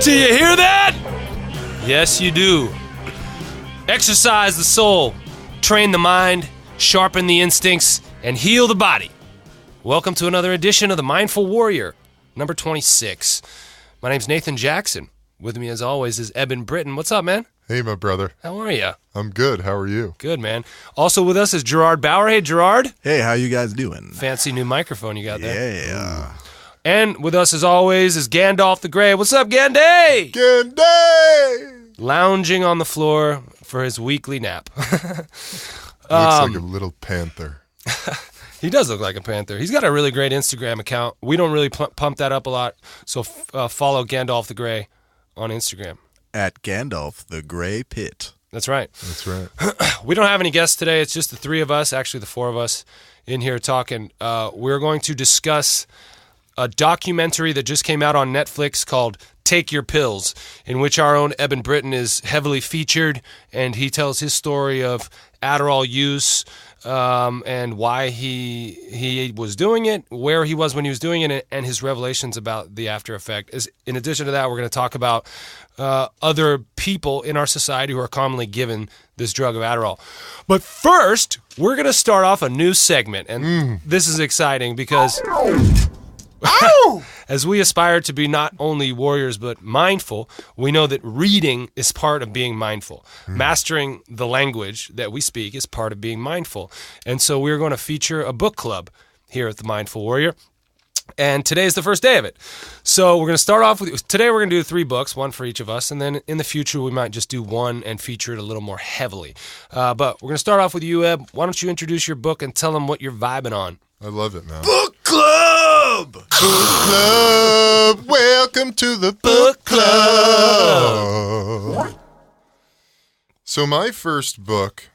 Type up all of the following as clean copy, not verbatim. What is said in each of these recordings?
Do you hear that? Yes, you do. Exercise the soul, train the mind, sharpen the instincts, and heal the body. Welcome to another edition of the Mindful Warrior, number 26. My name's Nathan Jackson. With me, as always, is Eben Britton. What's up, man? Hey, my brother. How are you? I'm good. How are you? Good, man. Also with us is Gerard Bauer. Hey, Gerard. Hey, how you guys doing? Fancy new microphone you got there. Yeah. And with us, as always, is Gandalf the Grey. What's up, Ganday? Ganday! Lounging on the floor for his weekly nap. Looks like a little panther. He does look like a panther. He's got a really great Instagram account. We don't really pump that up a lot, so follow Gandalf the Grey on Instagram. At Gandalf the Grey Pit. That's right. That's right. We don't have any guests today. It's just the three of us, actually the four of us in here talking. We're going to discuss a documentary that just came out on Netflix called Take Your Pills, in which our own Eben Britton is heavily featured, and he tells his story of Adderall use and why he was doing it, where he was when he was doing it, and his revelations about the after effect. In addition to that, we're going to talk about other people in our society who are commonly given this drug of Adderall. But first, we're going to start off a new segment, and this is exciting because as we aspire to be not only warriors but mindful, we know that reading is part of being mindful. Mastering the language that we speak is part of being mindful. And so we're going to feature a book club here at the Mindful Warrior. And today is the first day of it. So we're going to start off with, today we're going to do 3 books, one for each of us, and then in the future we might just do one and feature it a little more heavily. But we're going to start off with you, Eb. Why don't you introduce your book and tell them what you're vibing on? I love it, man. Book Club! Book Club! Welcome to the Book Club! So my first book,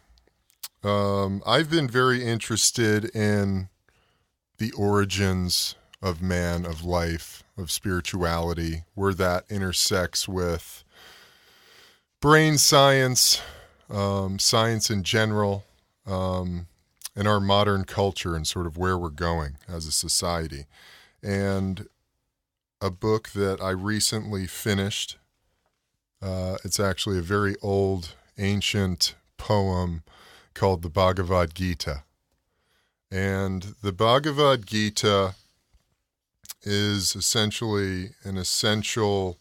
I've been very interested in the origins of man, of life, of spirituality, where that intersects with brain science, science in general, and our modern culture and sort of where we're going as a society. And a book that I recently finished, it's actually a very old, ancient poem called the Bhagavad Gita. And the Bhagavad Gita is essentially an essential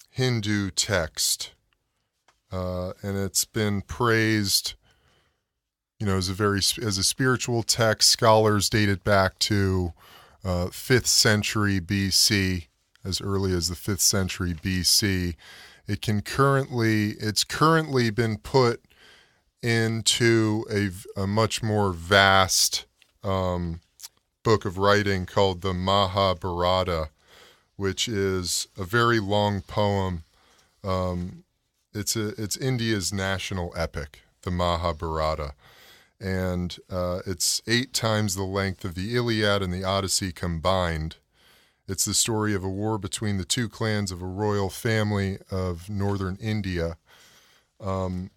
Hindu text, and it's been praised, as a spiritual text. Scholars date it back to 5th century BC, as early as the 5th century BC. It's currently been put into a much more vast book of writing called the Mahabharata, which is a very long poem. It's India's national epic, the Mahabharata. And it's 8 times the length of the Iliad and the Odyssey combined. It's the story of a war between the 2 clans of a royal family of northern India. And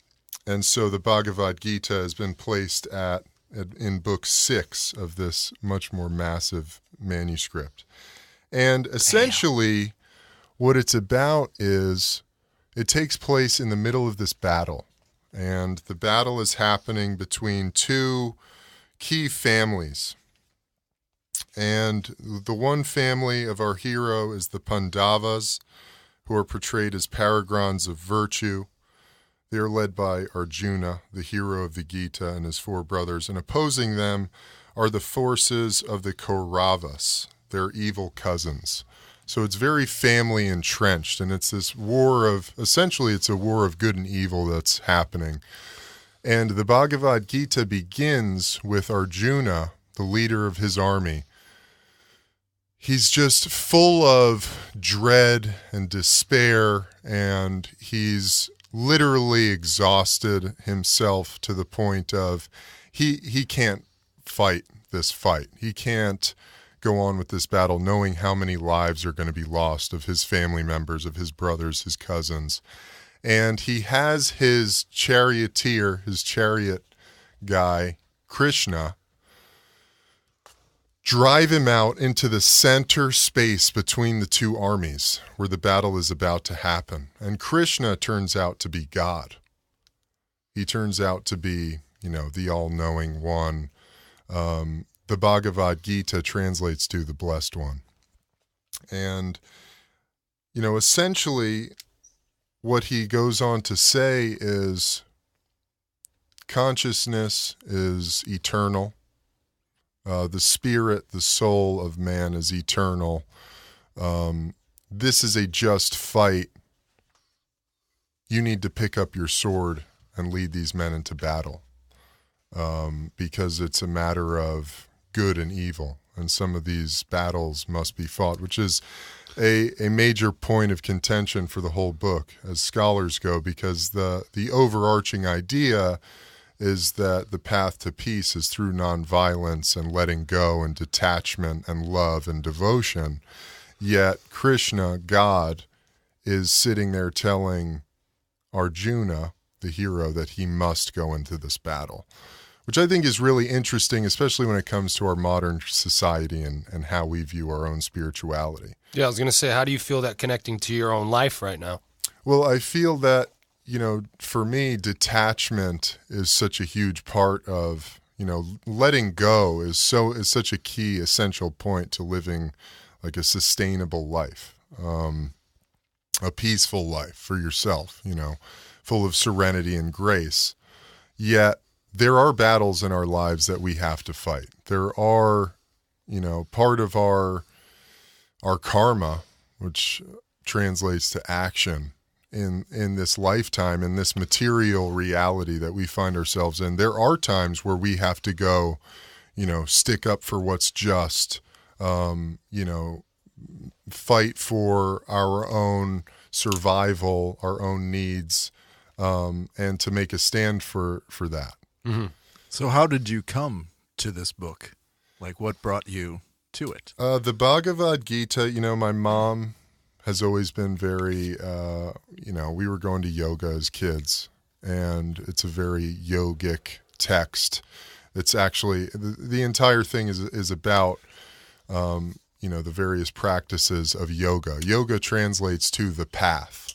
so the Bhagavad Gita has been placed in book 6 of this much more massive manuscript. And essentially what it's about is it takes place in the middle of this battle. And the battle is happening between 2 key families. And the one family of our hero is the Pandavas, who are portrayed as paragons of virtue. They are led by Arjuna, the hero of the Gita, and his 4 brothers. And opposing them are the forces of the Kauravas, their evil cousins. So it's very family entrenched, and it's this essentially it's a war of good and evil that's happening. And the Bhagavad Gita begins with Arjuna, the leader of his army. He's just full of dread and despair, and he's literally exhausted himself to the point of he can't fight this fight. He can't go on with this battle knowing how many lives are going to be lost of his family members, of his brothers, his cousins. And he has his charioteer, his chariot guy, Krishna, drive him out into the center space between the two armies where the battle is about to happen. And Krishna turns out to be God. He turns out to be, the all-knowing one. The Bhagavad Gita translates to the blessed one. And, essentially what he goes on to say is consciousness is eternal. The spirit, the soul of man is eternal. This is a just fight. You need to pick up your sword and lead these men into battle, because it's a matter of good and evil. And some of these battles must be fought, which is a major point of contention for the whole book as scholars go, because the overarching idea is that the path to peace is through nonviolence and letting go and detachment and love and devotion. Yet Krishna, God, is sitting there telling Arjuna, the hero, that he must go into this battle, which I think is really interesting, especially when it comes to our modern society and how we view our own spirituality. Yeah, I was going to say, how do you feel that connecting to your own life right now? Well, I feel that, for me, detachment is such a huge part of, letting go is such a key, essential point to living like a sustainable life, a peaceful life for yourself, full of serenity and grace. Yet there are battles in our lives that we have to fight. There are, part of our karma, which translates to action in this lifetime, in this material reality that we find ourselves in. There are times where we have to go, stick up for what's just, fight for our own survival, our own needs, and to make a stand for that. Mm-hmm. So how did you come to this book? Like, what brought you to it? The Bhagavad Gita, my mom has always been very, we were going to yoga as kids, and it's a very yogic text. It's actually, the entire thing is about, the various practices of yoga. Yoga translates to the path.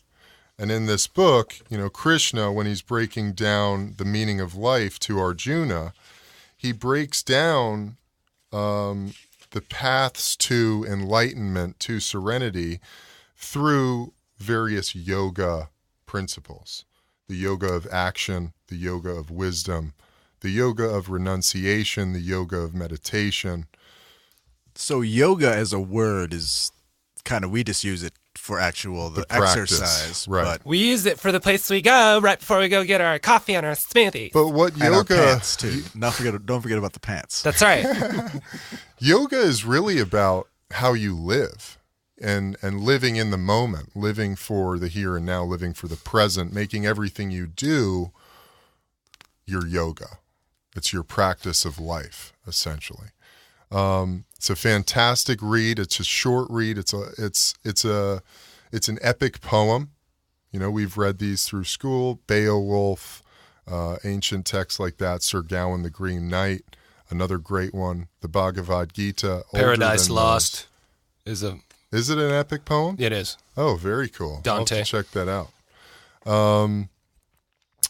And in this book, Krishna, when he's breaking down the meaning of life to Arjuna, he breaks down the paths to enlightenment, to serenity, through various yoga principles. The yoga of action, the yoga of wisdom, the yoga of renunciation, the yoga of meditation. So yoga as a word is kind of, we just use it for the practice, exercise. right. But We use it for the place we go right before we go get our coffee and our smoothie. But what and our yoga, pants too. Don't forget about the pants. That's right. yoga is really about how you live and living in the moment, living for the here and now, living for the present, making everything you do your yoga. It's your practice of life, essentially. It's a fantastic read. It's a short read. It's an epic poem. We've read these through school. Beowulf, ancient texts like that. Sir Gawain the Green Knight, another great one. The Bhagavad Gita. Paradise Lost is a... Is it an epic poem? It is. Oh, very cool. Dante. I'll have to check that out.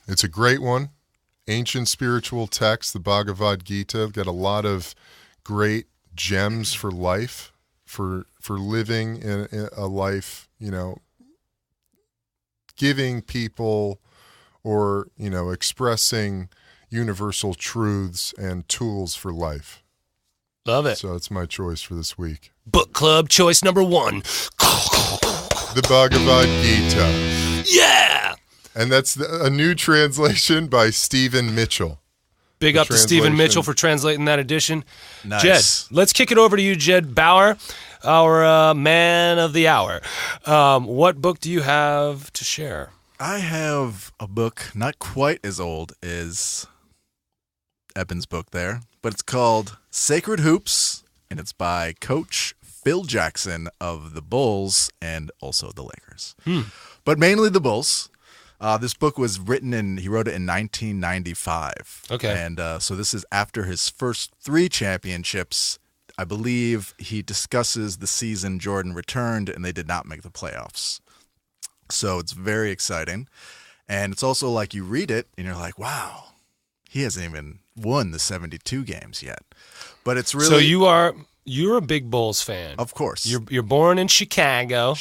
It's a great one. Ancient spiritual text, the Bhagavad Gita. Got a lot of great gems for life, for living in a life, giving people or, expressing universal truths and tools for life. Love it. So it's my choice for this week. Book club choice number 1. The Bhagavad Gita. Yeah! And that's a new translation by Stephen Mitchell. Big up to Stephen Mitchell for translating that edition. Nice. Jed, let's kick it over to you, Jed Bauer, our man of the hour. What book do you have to share? I have a book not quite as old as Eben's book there, but it's called Sacred Hoops, and it's by Coach Phil Jackson of the Bulls and also the Lakers. But mainly the Bulls. This book was he wrote it in 1995. Okay. And so this is after his first 3 championships I believe he discusses the season Jordan returned and they did not make the playoffs. So it's very exciting. And it's also like you read it and you're like, wow, he hasn't even won the 72 games yet. But it's really... So you're a big Bulls fan. Of course. You're born in Chicago.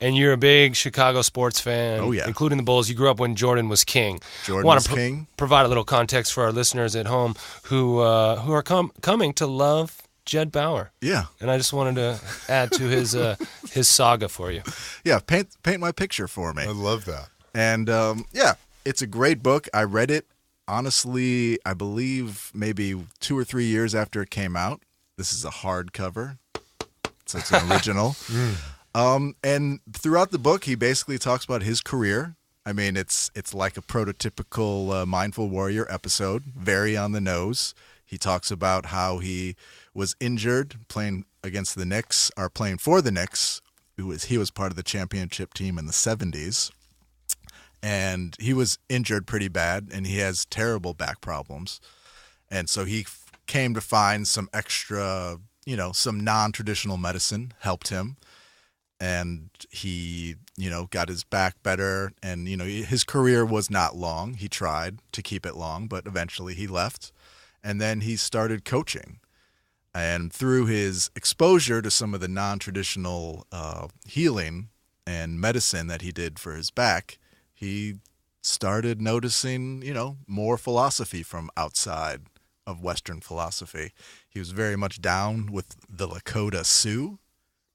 And you're a big Chicago sports fan. Oh, yeah. Including the Bulls. You grew up when Jordan was king. Jordan was king. Provide a little context for our listeners at home who are coming to love Jed Bauer. Yeah. And I just wanted to add to his saga for you. Yeah, paint my picture for me. I love that. And yeah, it's a great book. I read it, honestly, I believe maybe 2 or 3 years after it came out. This is a hardcover, so it's an original. And throughout the book, he basically talks about his career. I mean, it's like a prototypical Mindful Warrior episode, very on the nose. He talks about how he was injured playing against the Knicks, or playing for the Knicks. He was part of the championship team in the 70s. And he was injured pretty bad, and he has terrible back problems. And so he came to find some extra, some non-traditional medicine helped him. And he, got his back better. And, his career was not long. He tried to keep it long, but eventually he left. And then he started coaching. And through his exposure to some of the non-traditional healing and medicine that he did for his back, he started noticing, more philosophy from outside of Western philosophy. He was very much down with the Lakota Sioux.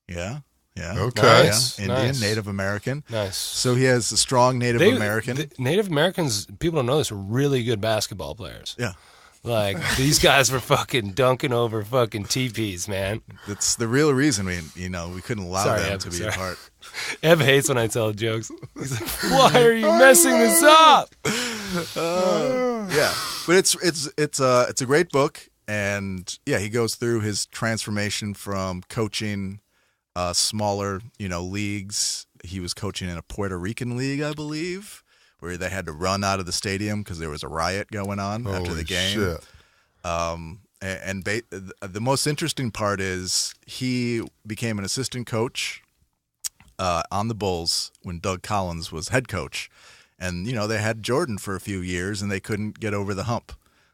Yeah. Okay. Nice. Yeah. Indian, Nice. Native American. Nice. So he has a strong Native American. Native Americans, people don't know this, are really good basketball players. Yeah. Like, these guys were fucking dunking over fucking teepees, man. That's the real reason we couldn't allow them to be apart. Ev hates when I tell jokes. He's like, why are you messing this up? Yeah, but it's a great book, and yeah, he goes through his transformation from coaching smaller leagues. He was coaching in a Puerto Rican league, I believe, where they had to run out of the stadium because there was a riot going on after the game. Shit. The most interesting part is he became an assistant coach on the Bulls when Doug Collins was head coach. And, they had Jordan for a few years and they couldn't get over the hump.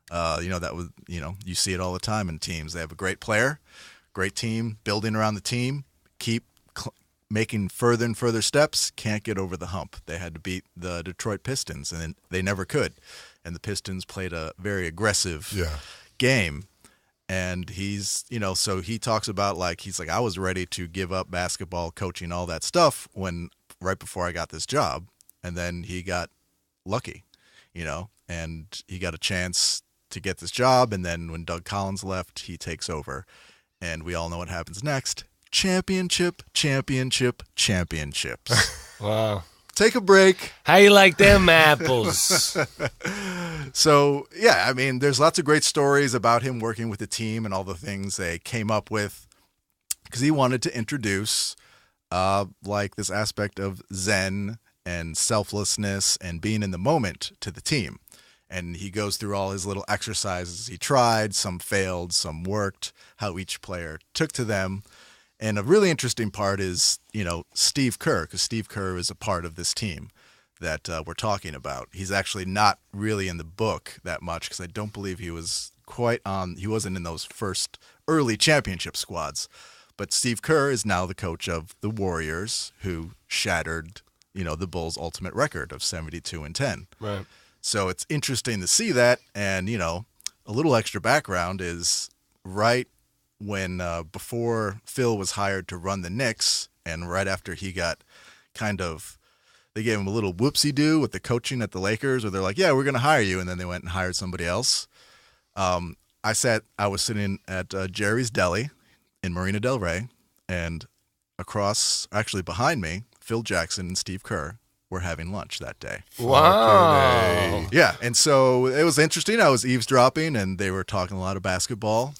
That was, you see it all the time in teams. They have a great player, great team, building around the team, keep making further and further steps, can't get over the hump. They had to beat the Detroit Pistons and they never could. And the Pistons played a very aggressive game. And he's, so he talks about I was ready to give up basketball, coaching, all that stuff right before I got this job. And then he got lucky, and he got a chance to get this job. And then when Doug Collins left, he takes over. And we all know what happens next. Championships. Wow. Take a break. How you like them apples? So, yeah, I mean, there's lots of great stories about him working with the team and all the things they came up with because he wanted to introduce this aspect of Zen and selflessness and being in the moment to the team. And he goes through all his little exercises he tried. Some failed, some worked, how each player took to them. And a really interesting part is, Steve Kerr, because Steve Kerr is a part of this team that we're talking about. He's actually not really in the book that much because I don't believe he was he wasn't in those first early championship squads. But Steve Kerr is now the coach of the Warriors, who shattered, the Bulls' ultimate record of 72-10. Right. So it's interesting to see that. And, a little extra background is right when before Phil was hired to run the Knicks, and right after he got they gave him a little whoopsie-doo with the coaching at the Lakers, where they're like, yeah, we're going to hire you, and then they went and hired somebody else. I was sitting at Jerry's Deli in Marina Del Rey, and behind me, Phil Jackson and Steve Kerr were having lunch that day. Wow. Yeah, and so it was interesting. I was eavesdropping, and they were talking a lot of basketball.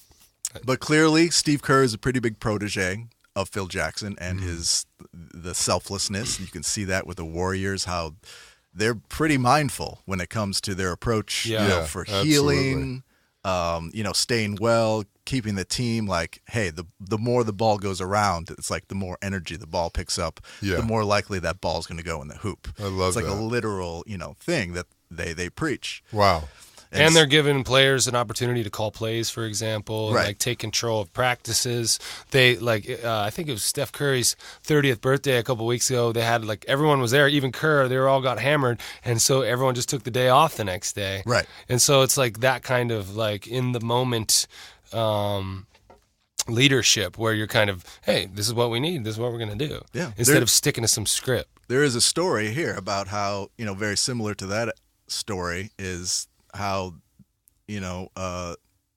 But clearly, Steve Kerr is a pretty big protege of Phil Jackson and the selflessness. You can see that with the Warriors, how they're pretty mindful when it comes to their approach for healing, staying well, keeping the team like, hey, the more the ball goes around, it's like the more energy the ball picks up, the more likely that ball's going to go in the hoop. I love It's like that. a literal, thing that they preach. Wow. And they're giving players an opportunity to call plays, for example, and, Right. like take control of practices. They I think it was Steph Curry's 30th birthday a couple weeks ago. They had everyone was there, even Kerr. They all got hammered, and so everyone just took the day off the next day. Right. And so it's like that kind of in the moment leadership where you're kind of, hey, this is what we need. This is what we're going to do. Yeah. Instead of sticking to some script. There is a story here about how, very similar to that story is how,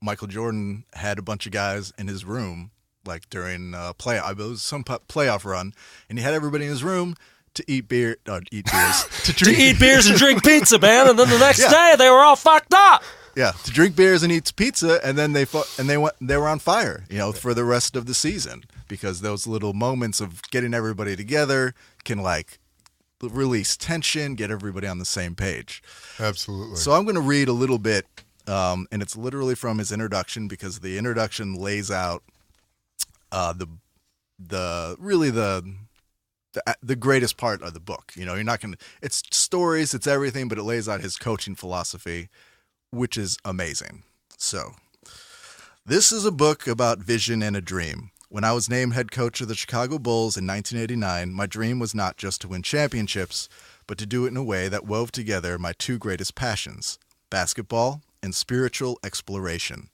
Michael Jordan had a bunch of guys in his room, like during it was some playoff run, and he had everybody in his room to eat beers, to eat beers and drink pizza, man, and then the next day they were all fucked up. Yeah, to drink beers and eat pizza, and then they were on fire, for the rest of the season, because those little moments of getting everybody together can release tension, get everybody on the same page. Absolutely. So I'm going to read a little bit, and it's literally from his introduction, because the introduction lays out the greatest part of the book. You're not going to. It's stories, it's everything, but it lays out his coaching philosophy, which is amazing. So, this is a book about vision and a dream. When I was named head coach of the Chicago Bulls in 1989, my dream was not just to win championships, but to do it in a way that wove together my two greatest passions, basketball and spiritual exploration.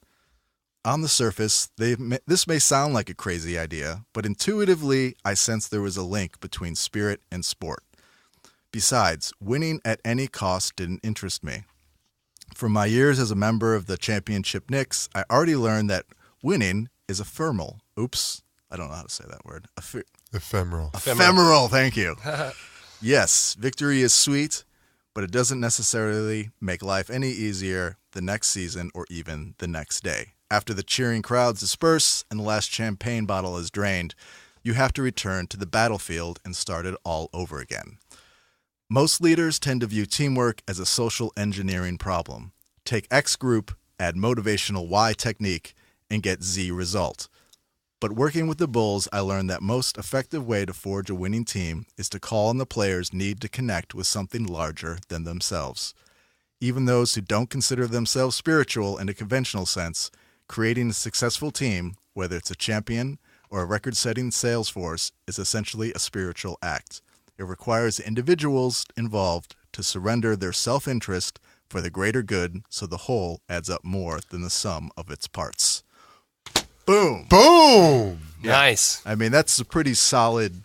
On the surface, this may sound like a crazy idea, but intuitively, I sensed there was a link between spirit and sport. Besides, winning at any cost didn't interest me. From my years as a member of the championship Knicks, I already learned that winning is ephemeral. Oops, I don't know how to say that word. Ephemeral. Ephemeral, thank you. Yes, victory is sweet, but it doesn't necessarily make life any easier the next season or even the next day. After the cheering crowds disperse and the last champagne bottle is drained, you have to return to the battlefield and start it all over again. Most leaders tend to view teamwork as a social engineering problem. Take X group, add motivational Y technique, and get Z result. But working with the Bulls, I learned that most effective way to forge a winning team is to call on the players' need to connect with something larger than themselves. Even those who don't consider themselves spiritual in a conventional sense, creating a successful team, whether it's a champion or a record-setting sales force, is essentially a spiritual act. It requires the individuals involved to surrender their self-interest for the greater good, so the whole adds up more than the sum of its parts. Boom. Boom. Yeah. Nice. I mean, that's a pretty solid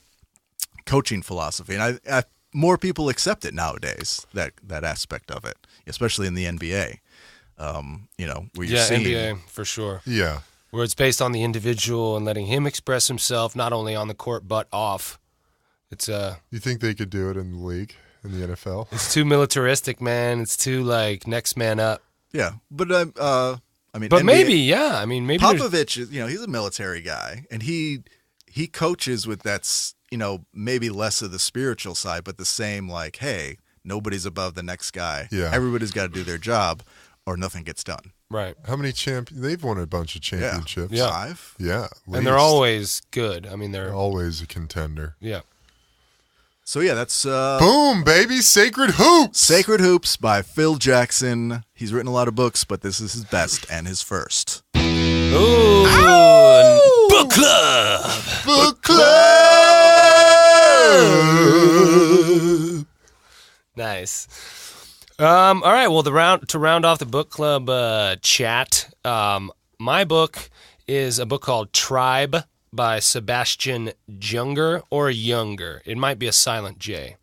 coaching philosophy, and I more people accept it nowadays. That aspect of it, especially in the NBA. Where you're seeing NBA for sure. Yeah. Where it's based on the individual and letting him express himself, not only on the court but off. It's You think they could do it in the league, in the NFL? It's too militaristic, man. It's too next man up. Yeah, but But NBA, maybe maybe there's- Popovich is, he's a military guy, and he coaches with that, maybe less of the spiritual side, but the same hey, nobody's above the next guy. Yeah. Everybody's got to do their job, or nothing gets done. right. How many they've won a bunch of championships. Yeah. 5. Yeah. At And they're least. always good. I mean, they're always a contender. yeah. So yeah, that's Boom, baby. Sacred Hoops. Sacred Hoops by Phil Jackson. He's written a lot of books, but this is his best and his first. Ooh, book club. Book Club. Nice. All right. Well, to round off the book club chat, my book is a book called Tribe by Sebastian Junger or Younger. It might be a silent J.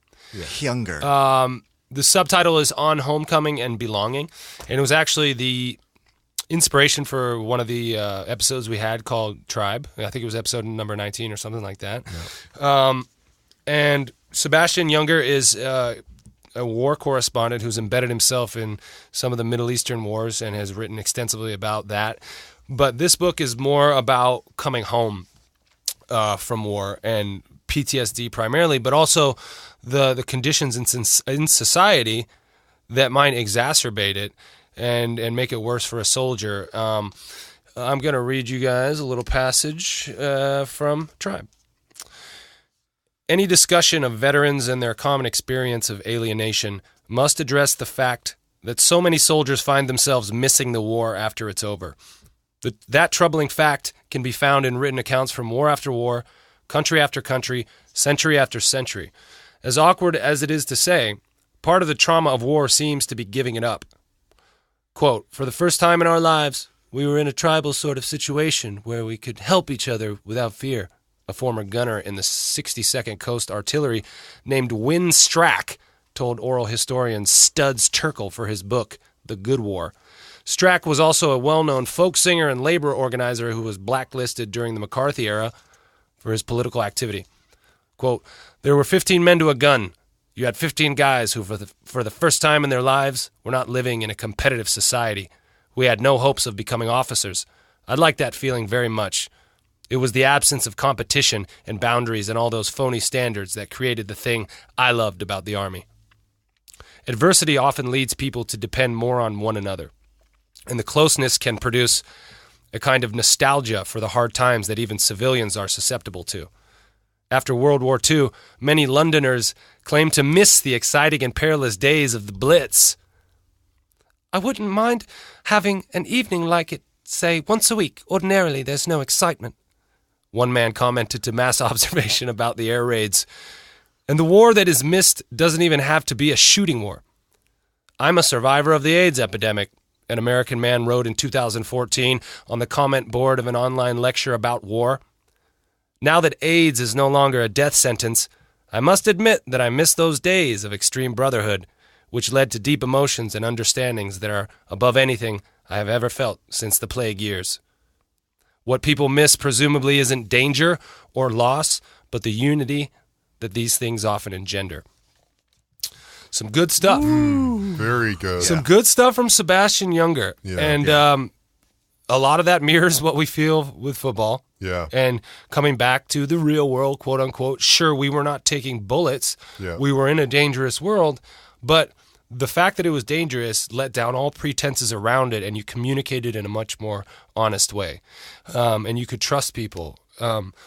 Younger. The subtitle is On Homecoming and Belonging, and it was actually the inspiration for one of the episodes we had called Tribe. I think it was episode number 19 or something like that. Yeah. And Sebastian Junger is a war correspondent who's embedded himself in some of the Middle Eastern wars and has written extensively about that. But this book is more about coming home from war and PTSD primarily, but also the conditions in society that might exacerbate it. and make it worse for a soldier. I'm going to read you guys a little passage from Tribe. Any discussion of veterans and their common experience of alienation must address the fact that so many soldiers find themselves missing the war after it's over. That troubling fact can be found in written accounts from war after war, country after country, century after century. As awkward as it is to say, part of the trauma of war seems to be giving it up. Quote, "For the first time in our lives, we were in a tribal sort of situation where we could help each other without fear," a former gunner in the 62nd Coast Artillery named Win Strack told oral historian Studs Terkel for his book, The Good War. Strack was also a well-known folk singer and labor organizer who was blacklisted during the McCarthy era for his political activity. Quote, "There were 15 men to a gun. You had 15 guys who, for the first time in their lives, were not living in a competitive society. We had no hopes of becoming officers. I liked that feeling very much. It was the absence of competition and boundaries and all those phony standards that created the thing I loved about the Army." Adversity often leads people to depend more on one another, and the closeness can produce a kind of nostalgia for the hard times that even civilians are susceptible to. After World War II, many Londoners claim to miss the exciting and perilous days of the Blitz. "I wouldn't mind having an evening like it, say, once a week. Ordinarily, there's no excitement," one man commented to Mass Observation about the air raids. And the war that is missed doesn't even have to be a shooting war. "I'm a survivor of the AIDS epidemic," an American man wrote in 2014 on the comment board of an online lecture about war. "Now that AIDS is no longer a death sentence, I must admit that I miss those days of extreme brotherhood, which led to deep emotions and understandings that are above anything I have ever felt since the plague years. What people miss presumably isn't danger or loss, but the unity that these things often engender." Some good stuff. Very good. Some good stuff from Sebastian Junger. Yeah. And a lot of that mirrors what we feel with football. Yeah. And coming back to the real world, quote unquote, sure, we were not taking bullets. Yeah. We were in a dangerous world, but the fact that it was dangerous let down all pretenses around it, and you communicated in a much more honest way. And you could trust people.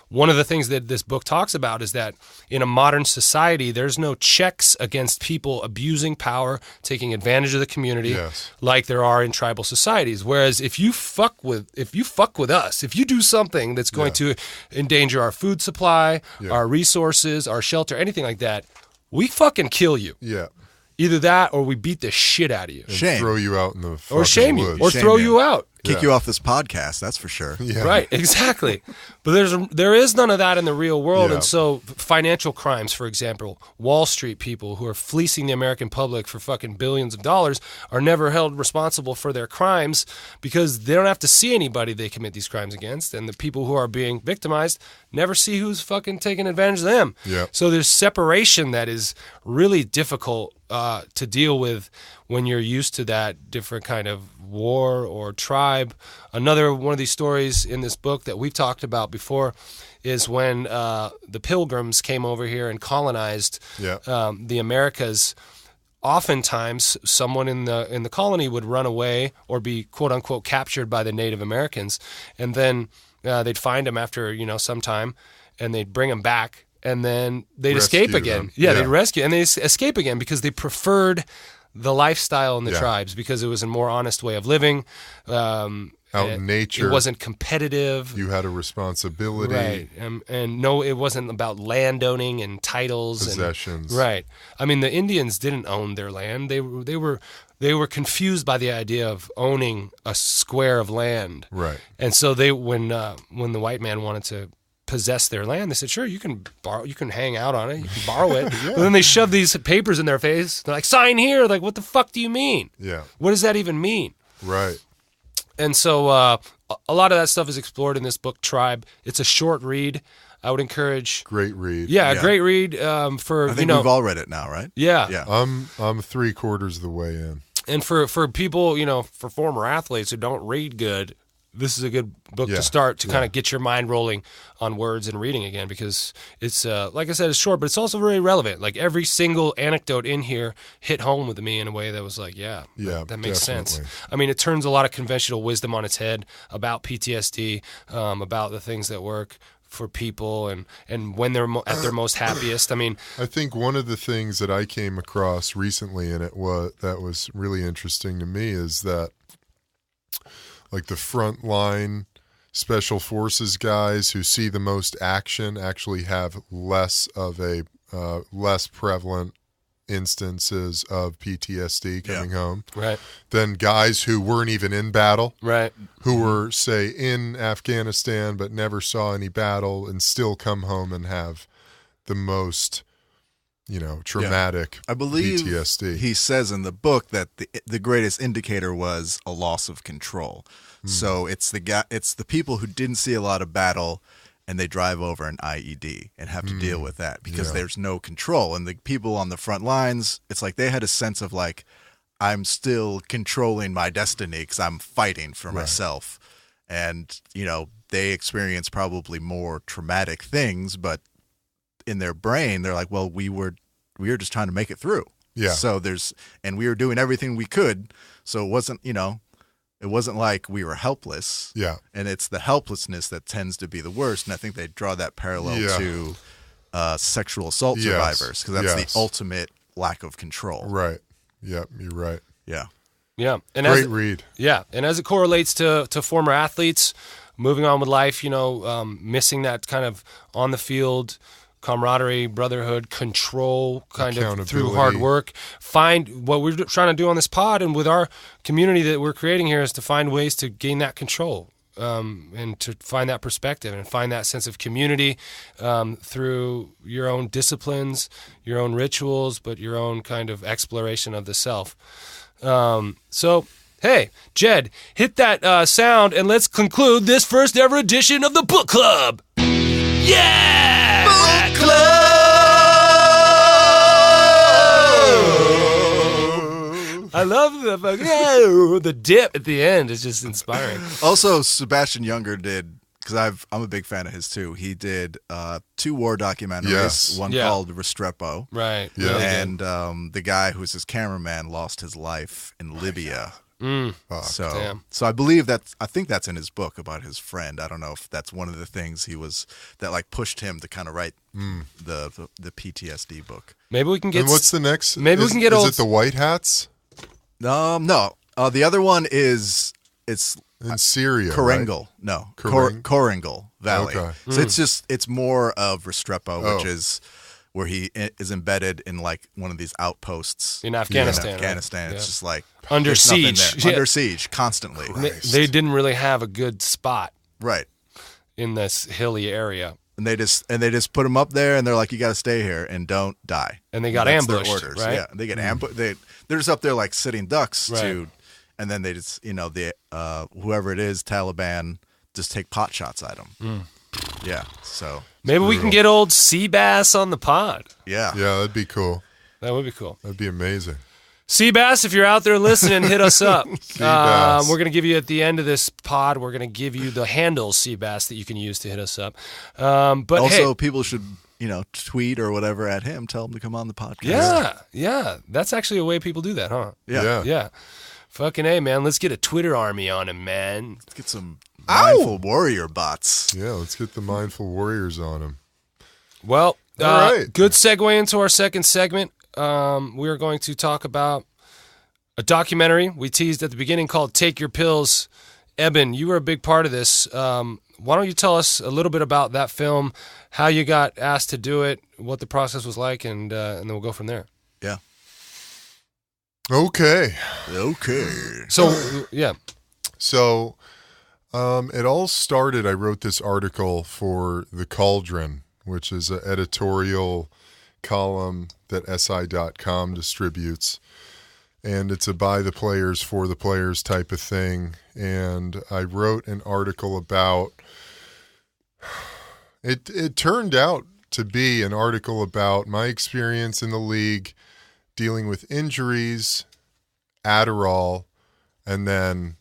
One of the things that this book talks about is that in a modern society, there's no checks against people abusing power, taking advantage of the community, Yes. like there are in tribal societies. Whereas if you fuck with us, if you do something that's going to endanger our food supply, our resources, our shelter, anything like that, we fucking kill you. Yeah. Either that or we beat the shit out of you. And Shame. throw you out in the Or shame you. woods. Or Shame throw you. you out. Kick you off this podcast, that's for sure. Yeah. Right, exactly. But there is none of that in the real world. Yeah. And so financial crimes, for example, Wall Street people who are fleecing the American public for fucking billions of dollars are never held responsible for their crimes because they don't have to see anybody they commit these crimes against. And the people who are being victimized never see who's fucking taking advantage of them. Yeah. So there's separation that is really difficult to deal with when you're used to that different kind of war or tribe. Another one of these stories in this book that we've talked about before is when the Pilgrims came over here and colonized the Americas. Oftentimes, someone in the colony would run away or be quote unquote captured by the Native Americans, and then they'd find them after some time, and they'd bring them back. And then they'd escape again. them. Yeah, they'd rescue. And they'd escape again because they preferred the lifestyle in the tribes because it was a more honest way of living. Out in nature. It wasn't competitive. You had a responsibility. Right. And no, it wasn't about landowning and titles. Possessions. Right. I mean, the Indians didn't own their land. They were confused by the idea of owning a square of land. Right. And so when the white man wanted to possess their land, they said, sure, you can borrow, you can hang out on it, you can borrow it. But then they shove these papers in their face. They're like, sign here. Like, what the fuck do you mean? Yeah. What does that even mean? Right. And so a lot of that stuff is explored in this book, Tribe. It's a short read. I would encourage. Great read. Yeah, a great read for, I think we've all read it now, right? Yeah. Yeah. I'm 3/4 of the way in. And for people, for former athletes who don't read good, this is a good book to start to kind of get your mind rolling on words and reading again, because it's like I said, it's short, but it's also very relevant. Like every single anecdote in here hit home with me in a way that was like, that makes sense. I mean, it turns a lot of conventional wisdom on its head about PTSD, about the things that work for people and when they're at their most happiest. I mean, I think one of the things that I came across recently in it that was really interesting to me is that like the frontline special forces guys who see the most action actually have less of a less prevalent instances of PTSD coming home, right? Than guys who weren't even in battle, right? Who were, say, in Afghanistan but never saw any battle and still come home and have the most, traumatic I believe PTSD. He says in the book that the greatest indicator was a loss of control. So it's the people who didn't see a lot of battle, and they drive over an IED and have to deal with that because there's no control. And the people on the front lines, it's like they had a sense of like, I'm still controlling my destiny because I'm fighting for myself. And, they experience probably more traumatic things, but in their brain, they're like, well, we were just trying to make it through. Yeah. So and we were doing everything we could. So it wasn't, it wasn't like we were helpless. Yeah. And it's the helplessness that tends to be the worst. And I think they draw that parallel to sexual assault survivors, because that's the ultimate lack of control. Right. Yep, you're right. Yeah. Yeah. And Great read. Yeah. And as it correlates to former athletes, moving on with life, missing that kind of on the field camaraderie, brotherhood, control, kind of through hard work. Find what we're trying to do on this pod and with our community that we're creating here is to find ways to gain that control, and to find that perspective and find that sense of community through your own disciplines, your own rituals, but your own kind of exploration of the self. So, hey, Jed, hit that sound and let's conclude this first ever edition of the Book Club. Yeah! Book Club! I love the dip at the end. It's just inspiring. Also, Sebastian Junger did, because I'm a big fan of his too. He did 2 war documentaries. One called Restrepo. Right. Yeah. And the guy who's his cameraman lost his life in Libya. So I believe I think that's in his book about his friend. I don't know if that's one of the things that like pushed him to kind of write the PTSD book. Maybe we can get. And what's the next? Maybe we can get. Is it the White Hats? No. The other one it's in Syria. Korengal. Right? No, Korengal Valley. Okay. So it's more of Restrepo, which is where he is embedded in like one of these outposts in Afghanistan. Afghanistan. It's just like under siege. Under siege constantly. They didn't really have a good spot. Right. In this hilly area. And they just put him up there, and they're like, "You got to stay here and don't die." And they got ambushed. Their orders. Right? Yeah, they get ambushed. They're just up there like sitting ducks right. and then they just whoever it is, Taliban, just take pot shots at them. Yeah. So maybe we can get old Seabass on the pod. Yeah. Yeah, that'd be cool. That would be cool. That'd be amazing. Seabass, if you're out there listening, hit us up. Seabass. We're going to give you at the end of this pod, we're going to give you the handle Seabass that you can use to hit us up. But also, people should, tweet or whatever at him. Tell him to come on the podcast. Yeah. That's actually a way people do that, huh? Yeah. Fucking A, man. Let's get a Twitter army on him, man. Let's get some mindful warrior bots. Yeah, let's get the mindful warriors on him. Well, all right. Good segue into our second segment. We're going to talk about a documentary we teased at the beginning called Take Your Pills. Eben, you were a big part of this. Why don't you tell us a little bit about that film, how you got asked to do it, what the process was like, and then we'll go from there. Yeah. Okay. So, yeah. So, it all started, I wrote this article for The Cauldron, which is an editorial column that SI.com distributes. And it's a by the players, for the players type of thing. And I wrote an article about, it turned out to be an article about my experience in the league dealing with injuries, Adderall, and then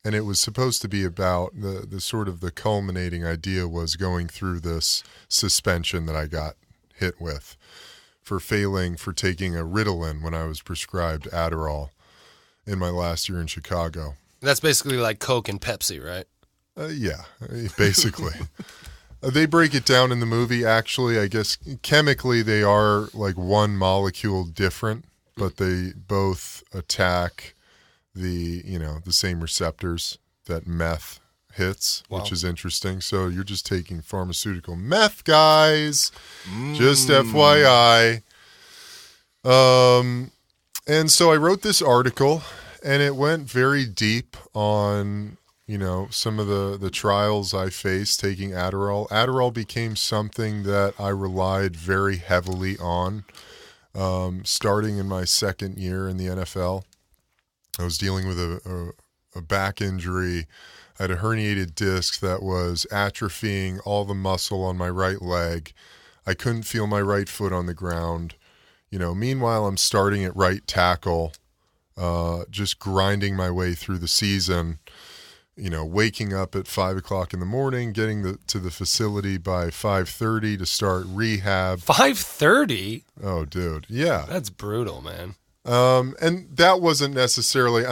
And it was supposed to be about the sort of the culminating idea was going through this suspension that I got hit with for taking a Ritalin when I was prescribed Adderall in my last year in Chicago. That's basically like Coke and Pepsi, right? Yeah, basically. They break it down in the movie, actually. I guess chemically they are like one molecule different, but they both attack the same receptors that meth hits, which is interesting. So you're just taking pharmaceutical meth, guys. Just FYI. And so I wrote this article, and it went very deep on, some of the trials I faced taking Adderall. Adderall became something that I relied very heavily on, starting in my second year in the NFL. I was dealing with a back injury. I had a herniated disc that was atrophying all the muscle on my right leg. I couldn't feel my right foot on the ground. Meanwhile, I'm starting at right tackle, just grinding my way through the season, waking up at 5 o'clock in the morning, getting to the facility by 5:30 to start rehab. 5:30? Oh, dude. Yeah. That's brutal, man. And that wasn't necessarily,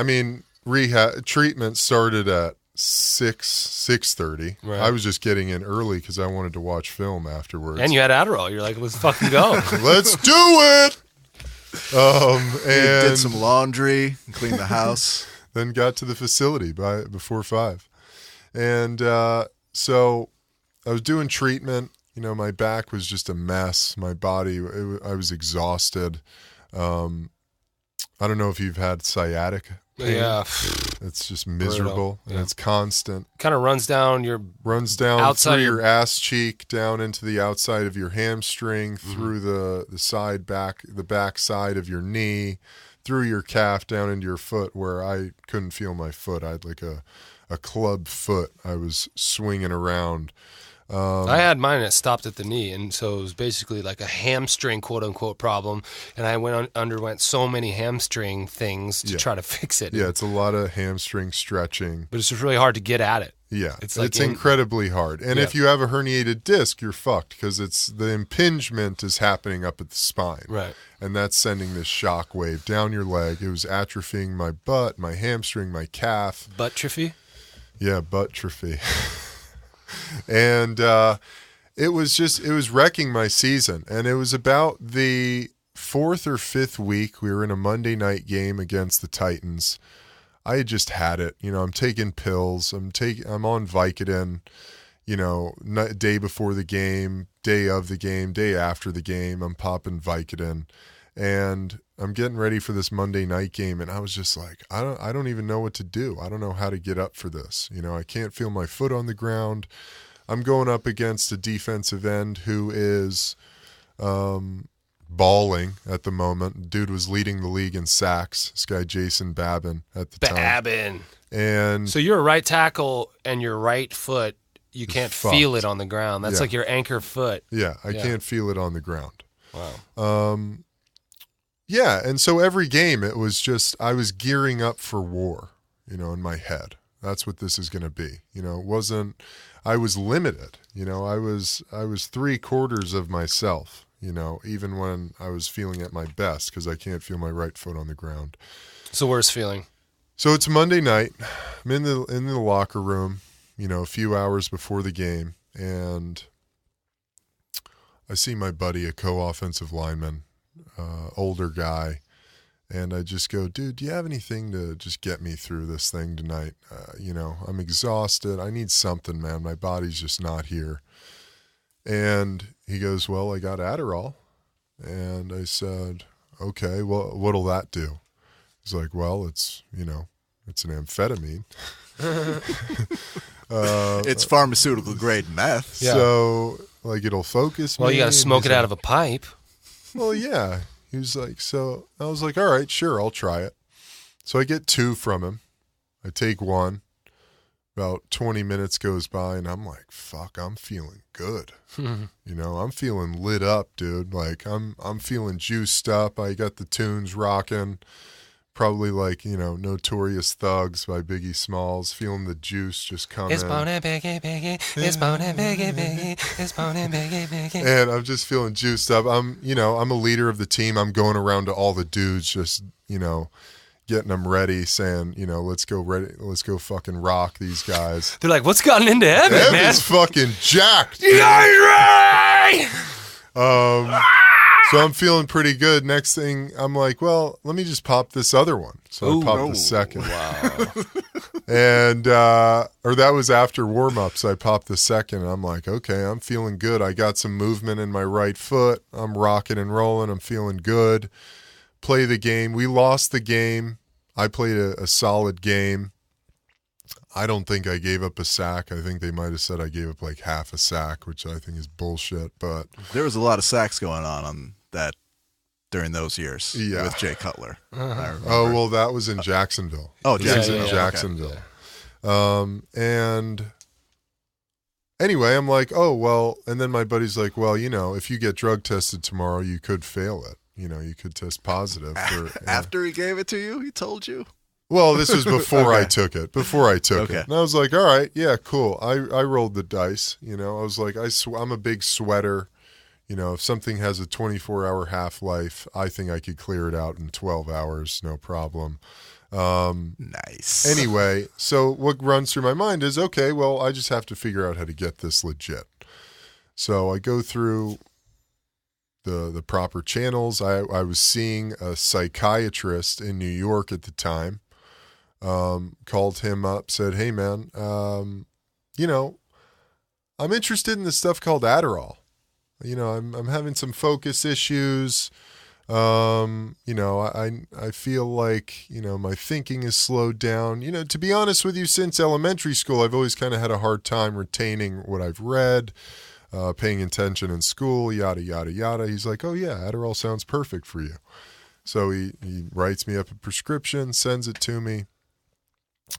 rehab treatment started at 6:30. Right. I was just getting in early because I wanted to watch film afterwards. And you had Adderall. You're like, let's fucking go. Let's do it. And did some laundry, cleaned the house, then got to the facility before 5. And so I was doing treatment. My back was just a mess. My body, I was exhausted. I don't know if you've had sciatic pain. Yeah. It's just miserable. And it's constant. Kind of runs down outside through your ass cheek, down into the outside of your hamstring, through the back side of your knee, through your calf, down into your foot, where I couldn't feel my foot. I had like a club foot. I was swinging around. I had mine that stopped at the knee, and so it was basically like a hamstring quote-unquote problem, and I underwent so many hamstring things to try to fix it. Yeah, it's a lot of hamstring stretching. But it's just really hard to get at it. Yeah, it's incredibly hard. And if you have a herniated disc, you're fucked because the impingement is happening up at the spine. Right. And that's sending this shock wave down your leg. It was atrophying my butt, my hamstring, my calf. Butt trophy? Yeah, butt trophy. And it was wrecking my season. And it was about the 4th or 5th week. We were in a Monday night game against the Titans. I had just had it. I'm taking pills. I'm on Vicodin, day before the game, day of the game, day after the game. I'm popping Vicodin. And I'm getting ready for this Monday night game, and I was just like, I don't even know what to do. I don't know how to get up for this. I can't feel my foot on the ground. I'm going up against a defensive end who is balling at the moment. Dude was leading the league in sacks. This guy Jason Babin at the time. Babin. And so you're a right tackle, and your right foot, you can't feel it on the ground. That's like your anchor foot. Yeah, I can't feel it on the ground. Wow. Yeah, and so every game it was just I was gearing up for war, in my head. That's what this is going to be. It wasn't I was limited, I was 3/4 of myself, even when I was feeling at my best because I can't feel my right foot on the ground. It's the worst feeling. So it's Monday night. I'm in the locker room, a few hours before the game, and I see my buddy, a co-offensive lineman, older guy, and I just go, dude, do you have anything to just get me through this thing tonight? I'm exhausted. I need something, man. My body's just not here. And he goes, well, I got Adderall. And I said, okay, well, what'll that do? He's like, well, it's an amphetamine. It's pharmaceutical grade meth. Yeah. So, it'll focus me. Well, you got to smoke it out of a pipe. Well, yeah. He was like, so I was like, all right, sure, I'll try it. So I get 2 from him. I take 1. About 20 minutes goes by, and I'm like, fuck, I'm feeling good. I'm feeling lit up, dude. I'm feeling juiced up. I got the tunes rocking. Probably like, Notorious Thugs by Biggie Smalls, feeling the juice just come It's in. Bone Biggie Biggie, it's Bone Biggie Biggie, it's Bone Biggie Biggie. And I'm just feeling juiced up. I'm a leader of the team. I'm going around to all the dudes, just, getting them ready, saying, let's go fucking rock these guys. They're like, what's gotten into Eben, man? Evan's fucking jacked. You guys ready? So I'm feeling pretty good. Next thing, I'm like, well, let me just pop this other one. So I popped the second. Wow. And, or that was after warm-ups. I popped the second. And I'm like, okay, I'm feeling good. I got some movement in my right foot. I'm rocking and rolling. I'm feeling good. Play the game. We lost the game. I played a solid game. I don't think I gave up a sack. I think they might have said I gave up like half a sack, which I think is bullshit. But there was a lot of sacks going on that during those years with Jay Cutler. Oh, well, that was in Jacksonville. Oh, this was in Jacksonville. Okay. And anyway, I'm like, oh, well, and then my buddy's like, well, if you get drug tested tomorrow, you could fail it. You could test positive. After he gave it to you, he told you? Well, this was before I took it. Okay. And I was like, all right, yeah, cool. I rolled the dice. I was like, I'm a big sweater. If something has a 24-hour half-life, I think I could clear it out in 12 hours, no problem. Nice. Anyway, so what runs through my mind is, okay, well, I just have to figure out how to get this legit. So I go through the proper channels. I was seeing a psychiatrist in New York at the time. Called him up, said, hey, man, I'm interested in this stuff called Adderall. I'm having some focus issues. I feel like, my thinking is slowed down. To be honest with you, since elementary school, I've always kind of had a hard time retaining what I've read, paying attention in school, yada, yada, yada. He's like, oh, yeah, Adderall sounds perfect for you. So he writes me up a prescription, sends it to me.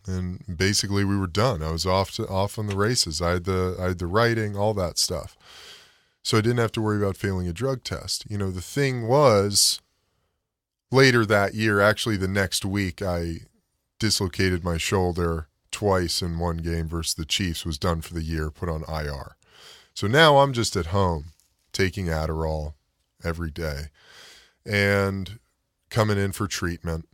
And basically we were done. I was off on the races. I had the writing, all that stuff. So I didn't have to worry about failing a drug test. The thing was, later that year, actually the next week, I dislocated my shoulder twice in one game versus the Chiefs, was done for the year, put on IR. So now I'm just at home taking Adderall every day and coming in for treatment.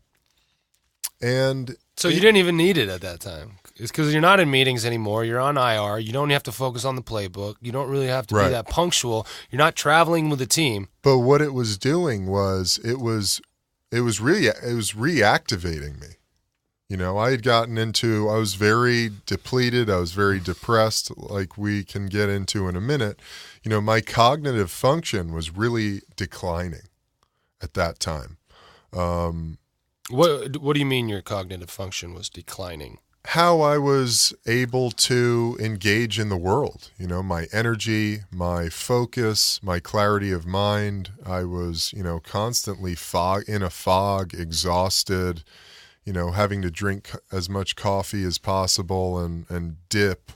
And so you didn't even need it at that time. It's because you're not in meetings anymore. You're on IR. You don't have to focus on the playbook. You don't really have to be that punctual. You're not traveling with the team. But what it was doing was it was reactivating me. I had gotten into, I was very depleted. I was very depressed, like we can get into in a minute. My cognitive function was really declining at that time. What do you mean your cognitive function was declining? How I was able to engage in the world, my energy, my focus, my clarity of mind. I was, constantly in a fog, exhausted, having to drink as much coffee as possible and dip,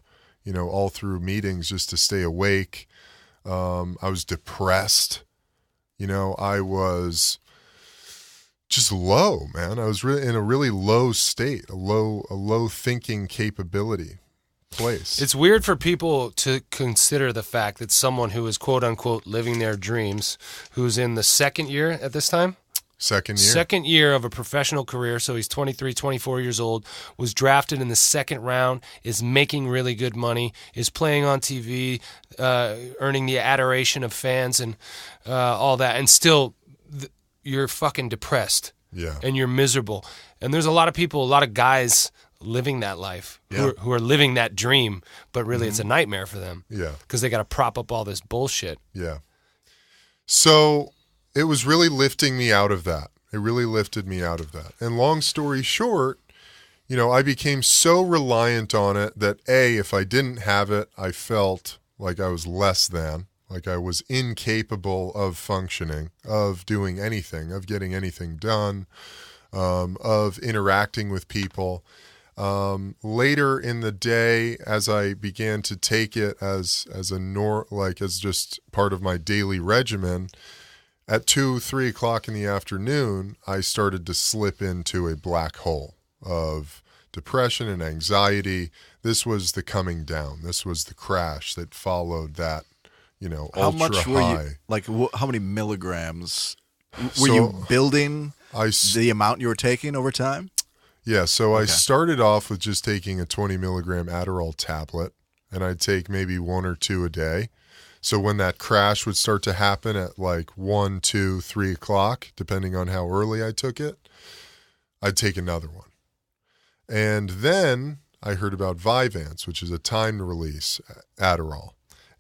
all through meetings just to stay awake. I was depressed. I was just low, man. I was really in a really low state, a low thinking capability place. It's weird for people to consider the fact that someone who is quote unquote living their dreams, who's in the second year at this time, second year of a professional career, so he's 23, 24 years old, was drafted in the second round, is making really good money, is playing on TV, earning the adoration of fans and all that, and still you're fucking depressed. Yeah. And you're miserable. And there's a lot of people, a lot of guys living that life who are living that dream, but really it's a nightmare for them. Yeah. Because they got to prop up all this bullshit. Yeah. So it was really lifting me out of that. It really lifted me out of that. And long story short, I became so reliant on it that if I didn't have it, I felt like I was less than. Like I was incapable of functioning, of doing anything, of getting anything done, of interacting with people. Later in the day, as I began to take it as just part of my daily regimen, at 2, 3 o'clock in the afternoon, I started to slip into a black hole of depression and anxiety. This was the coming down. This was the crash that followed that, How ultra much were high. you, like, how many milligrams were you building the amount you were taking over time? Yeah, so I started off with just taking a 20 milligram Adderall tablet, and I'd take maybe 1 or 2 a day. So when that crash would start to happen at like 1, 2, 3 o'clock, depending on how early I took it, I'd take another one. And then I heard about Vyvanse, which is a timed release Adderall.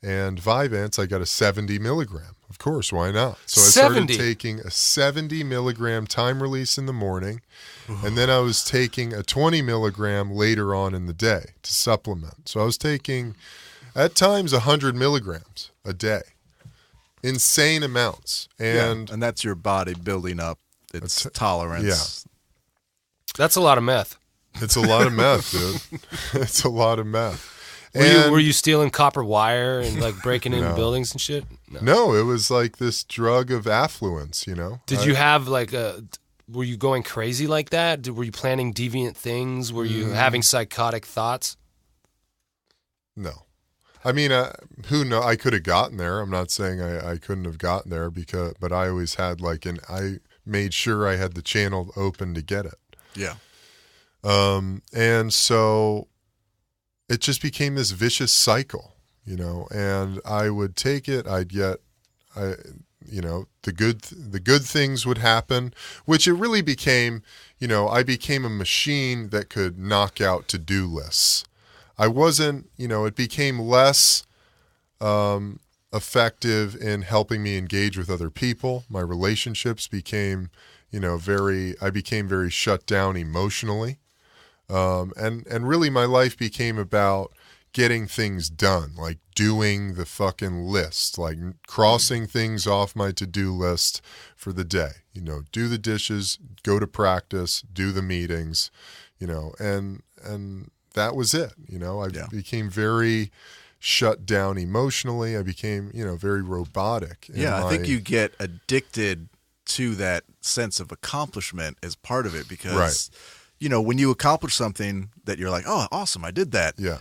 And Vyvanse, I got a 70 milligram. Of course, why not? So I started taking a 70 milligram time release in the morning, and then I was taking a 20 milligram later on in the day to supplement. So I was taking, at times, 100 milligrams a day. Insane amounts. And that's your body building up its tolerance. Yeah. That's a lot of meth. It's a lot of meth, dude. It's a lot of meth. Were you stealing copper wire and like breaking into buildings and shit? No, it was like this drug of affluence, Did you have were you going crazy like that? Were you planning deviant things? Were you having psychotic thoughts? No. I mean, who knows? I could have gotten there. I'm not saying I couldn't have gotten there but I always had I made sure I had the channel open to get it. Yeah. And so it just became this vicious cycle, and I would take it, I'd get, the good things would happen, which it really became, I became a machine that could knock out to-do lists. I wasn't, it became less effective in helping me engage with other people. My relationships became, I became very shut down emotionally. And really my life became about getting things done, like doing the fucking list, like crossing things off my to-do list for the day, do the dishes, go to practice, do the meetings, and that was it. I became very shut down emotionally. I became, very robotic. I think you get addicted to that sense of accomplishment as part of it because right. When you accomplish something that you're like, oh, awesome, I did that. Yeah.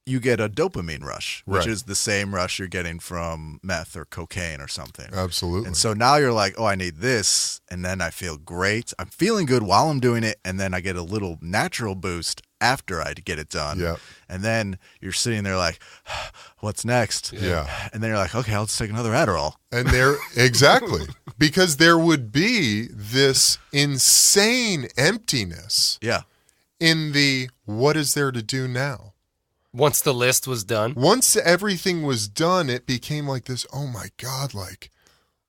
You get a dopamine rush, which right. is the same rush you're getting from meth or cocaine or something. Absolutely. And so now you're like, oh, I need this. And then I feel great. I'm feeling good while I'm doing it. And then I get a little natural boost after I get it done. Yeah. And then you're sitting there like, what's next? Yeah. And then you're like, okay, I'll just take another Adderall. And exactly, because there would be this insane emptiness. Yeah. In the what is there to do now? Once the list was done? Once everything was done, it became like this, oh my God,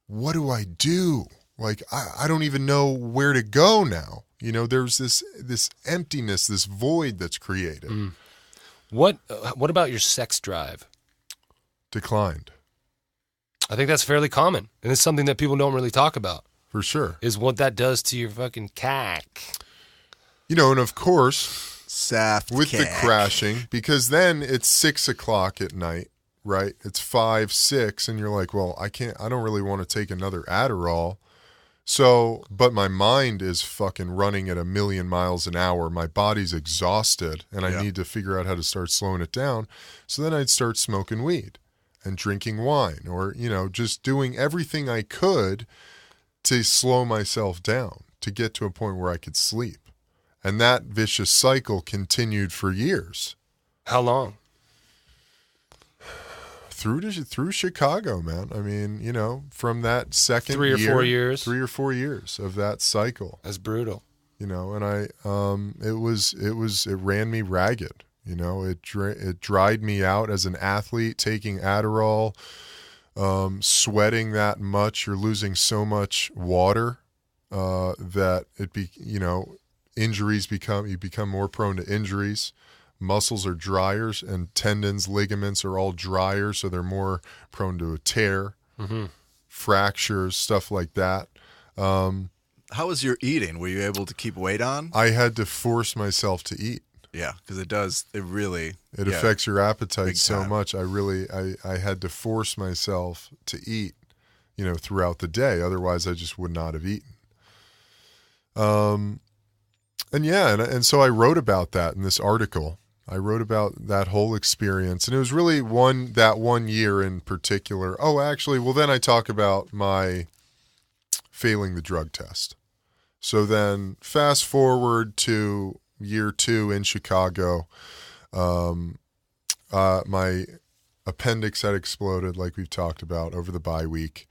what do I do? I don't even know where to go now. There's this emptiness, this void that's created. Mm. What about your sex drive? Declined. I think that's fairly common, and it's something that people don't really talk about. For sure. Is what that does to your fucking cack. And of course, with cack. the crashing, because then it's 6 o'clock at night, right? It's 5, 6, and you're like, well, I don't really want to take another Adderall. So, but my mind is fucking running at 1,000,000 miles an hour. My body's exhausted, and I need to figure out how to start slowing it down. So then I'd start smoking weed and drinking wine or, just doing everything I could to slow myself down to get to a point where I could sleep. And that vicious cycle continued for years. How long? Through Chicago, man. I mean, from that second 3 or 4 years. 3 or 4 years of that cycle. That's brutal. And it ran me ragged. It dried me out as an athlete, taking Adderall, sweating that much. You're losing so much water that injuries you become more prone to injuries. Muscles are drier and tendons, ligaments are all drier, so they're more prone to a tear, fractures, stuff like that. How was your eating? Were you able to keep weight on? I had to force myself to eat. Yeah, because it really affects your appetite so time. much. I had to force myself to eat. throughout the day. Otherwise, I just would not have eaten. And so I wrote about that in this article. I wrote about that whole experience, and it was really that 1 year in particular. Oh, actually, well, then I talk about my failing the drug test. So then fast forward to year 2 in Chicago. My appendix had exploded, like we've talked about, over the bye week.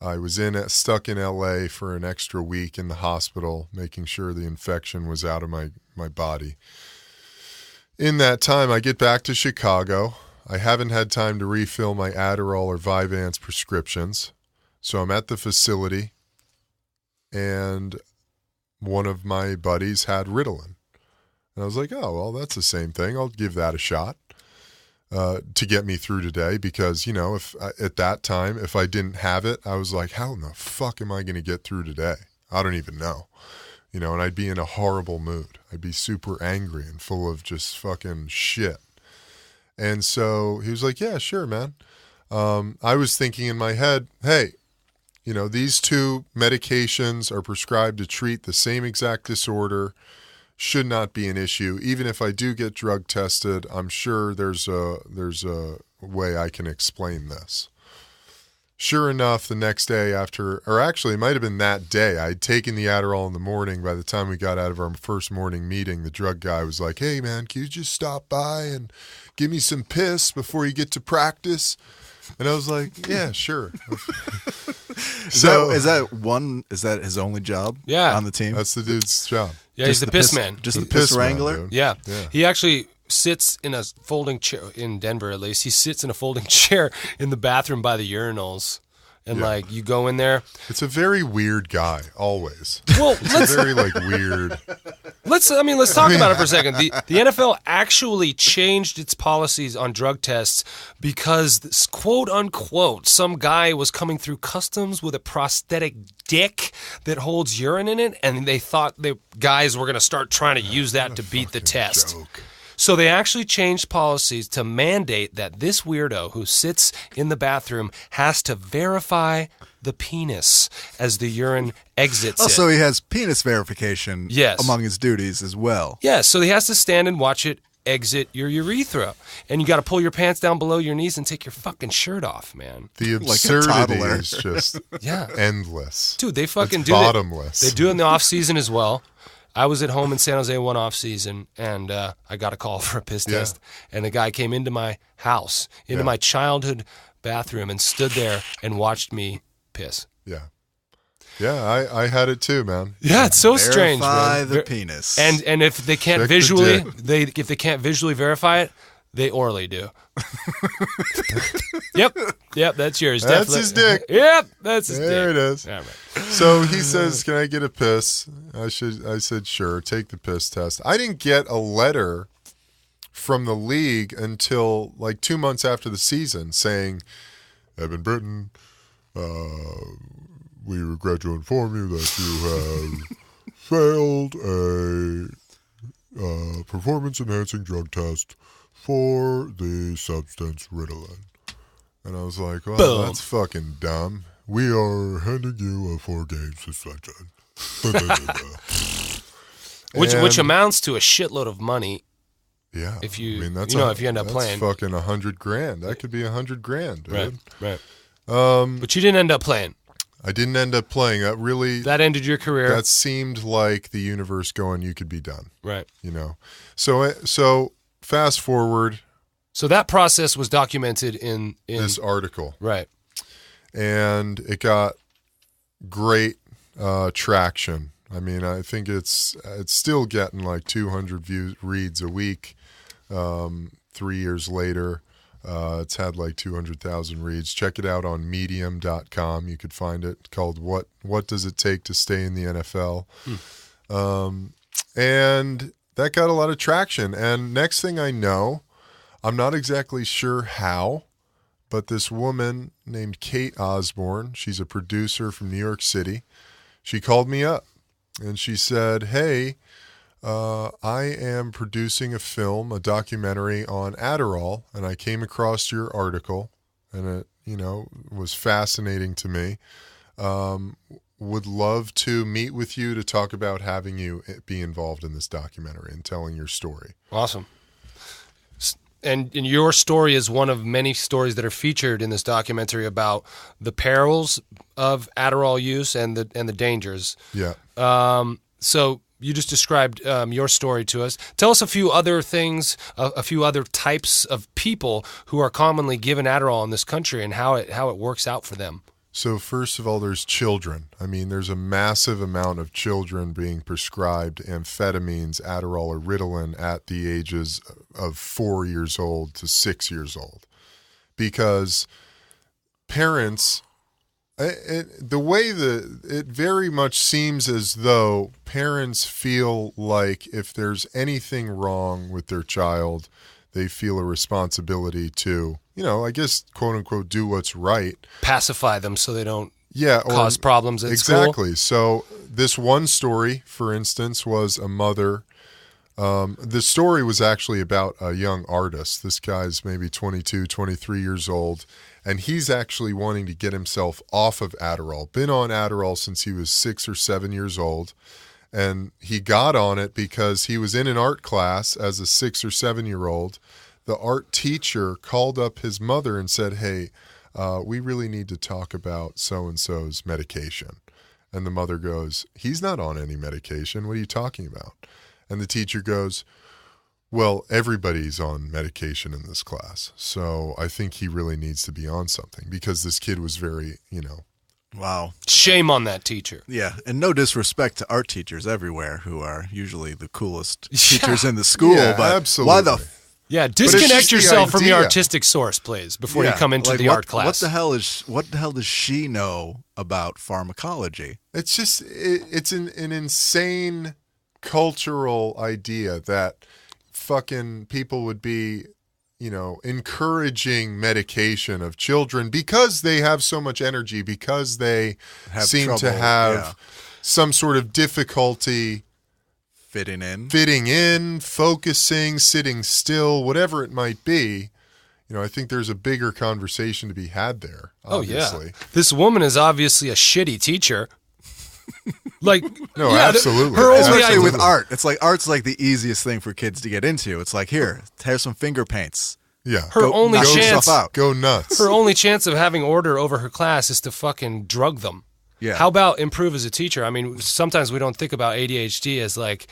I was stuck in LA for an extra week in the hospital, making sure the infection was out of my body. In that time, I get back to Chicago. I haven't had time to refill my Adderall or Vyvanse prescriptions. So I'm at the facility, and one of my buddies had Ritalin. And I was like, oh, well, that's the same thing. I'll give that a shot to get me through today, because, if at that time, if I didn't have it, I was like, how in the fuck am I going to get through today? I don't even know. And I'd be in a horrible mood. I'd be super angry and full of just fucking shit. And so he was like, yeah, sure, man. I was thinking in my head, hey, these 2 medications are prescribed to treat the same exact disorder. Should not be an issue. Even if I do get drug tested, I'm sure there's a way I can explain this. Sure enough, the next day or actually it might have been that day, I'd taken the Adderall in the morning. By the time we got out of our first morning meeting, the drug guy was like, hey man, can you just stop by and give me some piss before you get to practice? And I was like, yeah, sure. Is that his only job on the team? That's the dude's job. Yeah, he's the piss man. Just the piss wrangler? Man, yeah. He actually sits in a folding chair, in Denver at least. He sits in a folding chair in the bathroom by the urinals. And you go in there. It's a very weird guy, always. Well, it's a very weird. Let's talk about it for a second. The NFL actually changed its policies on drug tests because, this, quote unquote, some guy was coming through customs with a prosthetic dick that holds urine in it, and they thought the guys were going to start trying to use that to beat the test. Joke. So they actually changed policies to mandate that this weirdo who sits in the bathroom has to verify the penis as the urine exits it. So he has penis verification among his duties as well. Yeah, so he has to stand and watch it exit your urethra. And you got to pull your pants down below your knees and take your fucking shirt off, man. The absurdity is just endless. Dude, they fucking it's do it. Bottomless. They do it in the off season as well. I was at home in San Jose one off season, and I got a call for a piss test. And the guy came into my house, into my childhood bathroom, and stood there and watched me piss. Yeah. Yeah, I had it too, man. Yeah, it's so strange, man. Verify the penis. And if they can't if they can't visually verify it, they orally do. Yep, that's yours. That's definitely. his dick. Yep, that's his dick. There it is. All right. So he says, "Can I get a piss?" I said, "Sure, take the piss test." I didn't get a letter from the league until 2 months after the season saying, "Eben Britton, we regret to inform you that you have failed a performance-enhancing drug test for the substance Ritalin." And I was like, well, Boom. That's fucking dumb. We are handing you a 4-game suspension. Which amounts to a shitload of money. Yeah. If you if you end up playing. That's fucking $100,000. That could be $100,000, dude. Right. But you didn't end up playing. I didn't end up playing. That ended your career. That seemed like the universe going, you could be done. Right. So fast forward. So that process was documented in this article. Right. And it got great traction. I mean, I think it's still getting 200 reads a week. 3 years later, it's had 200,000 reads. Check it out on medium.com. You could find it, called What Does It Take to Stay in the NFL? And that got a lot of traction. And next thing I know, I'm not exactly sure how, but this woman named Kate Osborne, she's a producer from New York City, she called me up and she said, hey, I am producing a documentary on Adderall, and I came across your article, and was fascinating to me. Would love to meet with you to talk about having you be involved in this documentary and telling your story. Awesome. And your story is one of many stories that are featured in this documentary about the perils of Adderall use and the dangers. Yeah. So you just described your story to us. Tell us a few other things, a few other types of people who are commonly given Adderall in this country and how it works out for them. So first of all, there's children. I mean, there's a massive amount of children being prescribed amphetamines, Adderall or Ritalin at the ages of 4 years old to 6 years old. Because parents, the way that it very much seems as though parents feel like if there's anything wrong with their child, they feel a responsibility to, I guess, quote unquote, do what's right. Pacify them so they don't or cause problems at school. Exactly. So this one story, for instance, was a mother. The story was actually about a young artist. This guy's maybe 22, 23 years old, and he's actually wanting to get himself off of Adderall. Been on Adderall since he was 6 or 7 years old. And he got on it because he was in an art class as a 6 or 7 year old. The art teacher called up his mother and said, hey, we really need to talk about so-and-so's medication. And the mother goes, he's not on any medication. What are you talking about? And the teacher goes, well, everybody's on medication in this class. So I think he really needs to be on something, because this kid was very, Wow. Shame on that teacher. Yeah, and no disrespect to art teachers everywhere who are usually the coolest teachers in the school, but absolutely. why the disconnect yourself from your idea. artistic source, please, before you come into the art class. What the hell does she know about pharmacology? It's just it's an insane cultural idea that fucking people would be encouraging medication of children because they have so much energy, because they seem to have some sort of difficulty fitting in, focusing, sitting still, whatever it might be. I think there's a bigger conversation to be had there, obviously. Oh, yeah. This woman is obviously a shitty teacher. Absolutely. Her only Especially idea with art. It's like art's like the easiest thing for kids to get into. It's like, here's some finger paints. Yeah. Her only chance go nuts. Her only chance of having order over her class is to fucking drug them. Yeah. How about improve as a teacher? I mean, sometimes we don't think about ADHD as like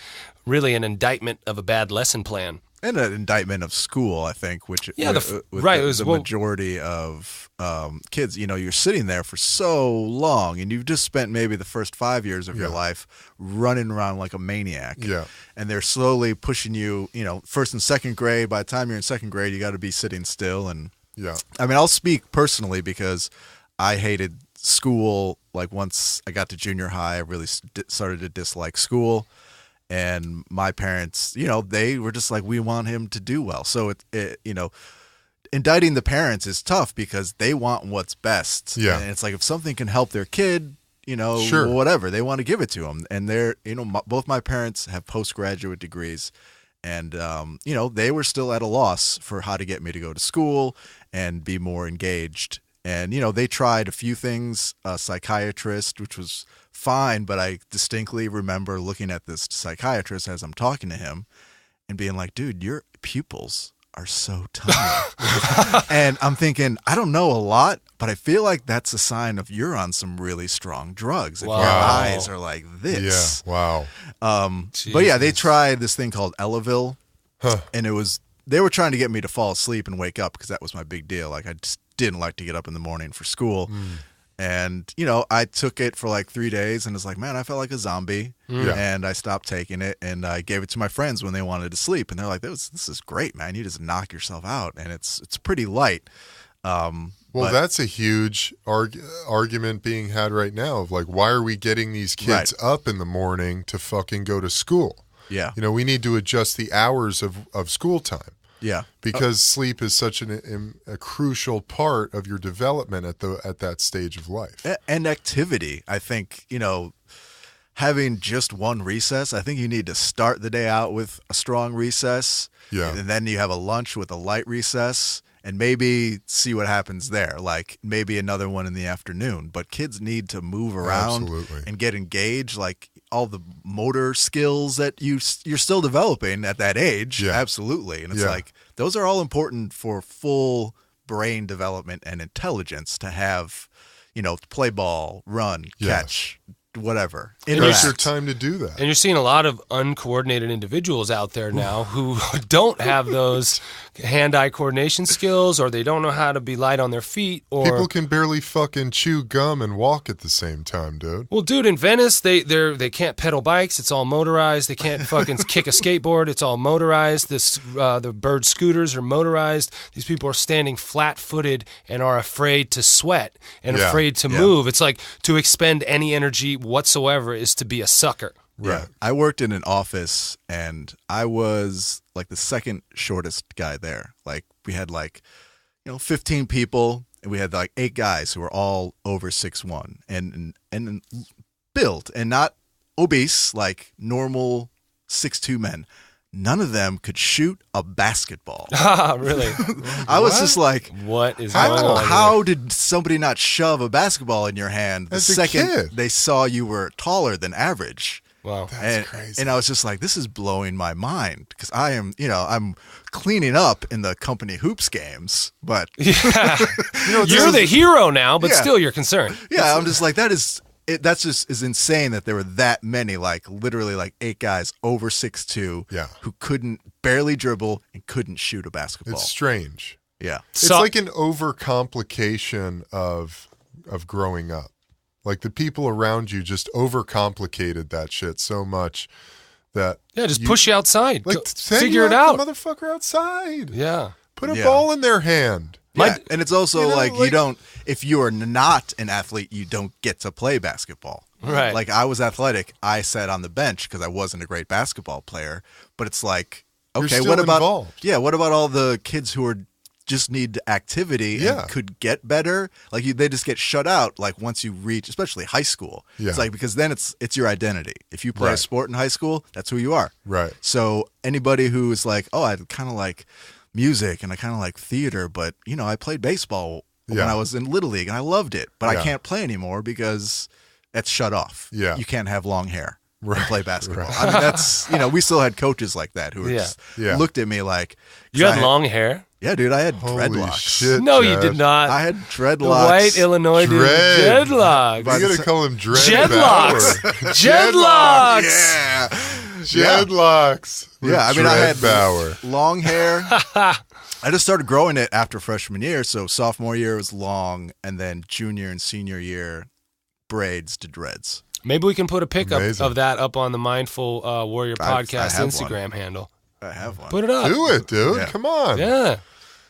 really an indictment of a bad lesson plan. And an indictment of school, I think, which the majority of kids, you're sitting there for so long, and you've just spent maybe the first 5 years of your life running around like a maniac. Yeah. And they're slowly pushing you, first and second grade. By the time you're in second grade, you got to be sitting still. And I mean, I'll speak personally because I hated school. Like once I got to junior high, I really started to dislike school. And my parents, they were just like, we want him to do well. So, indicting the parents is tough because they want what's best. Yeah. And it's like if something can help their kid, Sure. whatever, they want to give it to them. And they're, both my parents have postgraduate degrees. And, they were still at a loss for how to get me to go to school and be more engaged. And, they tried a few things, a psychiatrist, which was fine, but I distinctly remember looking at this psychiatrist as I'm talking to him and being like, dude, your pupils are so tiny. And I'm thinking, I don't know a lot, but I feel like that's a sign of you're on some really strong drugs. If your eyes are like this. Yeah, wow. But yeah, they tried this thing called Elavil, and they were trying to get me to fall asleep and wake up because that was my big deal. Like I just didn't like to get up in the morning for school. And, I took it for like 3 days and was like, man, I felt like a zombie. And I stopped taking it and I gave it to my friends when they wanted to sleep. And they're like, this is great, man. You just knock yourself out. And it's pretty light. That's a huge argument being had right now of like, why are we getting these kids up in the morning to fucking go to school? Yeah. We need to adjust the hours of school time. Yeah. Because sleep is such a crucial part of your development at that stage of life. And activity. I think, having just one recess, I think you need to start the day out with a strong recess. Yeah. And then you have a lunch with a light recess. and maybe see what happens there. Like maybe another one in the afternoon. But kids need to move around Absolutely. and get engaged. Like all the motor skills that you're still developing at that age. Yeah. Absolutely. And it's Yeah. like those are all important for full brain development and intelligence to have, play ball, run, Yes. catch, whatever. That's Interact. your time to do that. And you're seeing a lot of uncoordinated individuals out there now who don't have those hand-eye coordination skills, or they don't know how to be light on their feet. Or People can barely fucking chew gum and walk at the same time, dude. well, dude, in Venice, they can't pedal bikes. It's all motorized. They can't fucking kick a skateboard. It's all motorized. The bird scooters are motorized. These people are standing flat-footed and are afraid to sweat and Yeah. afraid to move. It's like to expend any energy whatsoever is to be a sucker. Yeah. Right. I worked in an office and I was like the second shortest guy there. Like we had 15 people and we had like 8 guys who were all over 6'1" and built and not obese, like normal 6'2" men. None of them could shoot a basketball. Ah, really? I was just like, What is going on? here? how did somebody not shove a basketball in your hand the As a second kid. they saw you were taller than average? Wow. and, crazy. And I was just like, this is blowing my mind because I am, I'm cleaning up in the company hoops games, but Yeah. this You're is- the hero now, but Yeah. still you're concerned. yeah, I'm just like, that's just is insane that there were that many, like literally like 8 guys over 6'2" Yeah. who couldn't barely dribble and couldn't shoot a basketball. It's strange. Yeah. It's like an overcomplication of growing up. Like the people around you just overcomplicated that shit so much that Yeah, just push you outside. like Go- send figure you it out out. the motherfucker outside. Yeah. Put a Yeah. ball in their hand. Yeah, and it's also you know, like you like- don't, if you are not an athlete, you don't get to play basketball. Right. Like I was athletic, I sat on the bench because I wasn't a great basketball player. But it's like, You're okay, still what about involved. what about all the kids who are just need activity Yeah. and could get better? Like they just get shut out. Like once you reach, especially high school, Yeah. it's like because then it's your identity. If you play a Right. sport in high school, that's who you are. Right. So anybody who is like, oh, I kind of like music and I kind of like theater, but I played baseball when Yeah. I was in Little League and I loved it, but Yeah. I can't play anymore because that's shut off. Yeah. You can't have long hair Right. and play basketball. Right. I mean, that's, we still had coaches like that who were Yeah. just Yeah. looked at me like, You 'cause had long hair? Yeah, dude, I had Holy dreadlocks. shit. No, you Jeff. did not. I had dreadlocks. The white Illinois dude. Dread. Dreadlocks. You gotta call him Dread Jedlocks. Bauer. Jedlocks. Yeah. Jedlocks. Yeah, I mean, I had Bauer. long hair. I just started growing it after freshman year. So sophomore year was long, and then junior and senior year, braids to dreads. Maybe we can put a pickup Amazing. of that up on the Mindful Warrior I podcast have Instagram handle. I have one. Put it up. Do it, dude. Yeah. Come on. Yeah.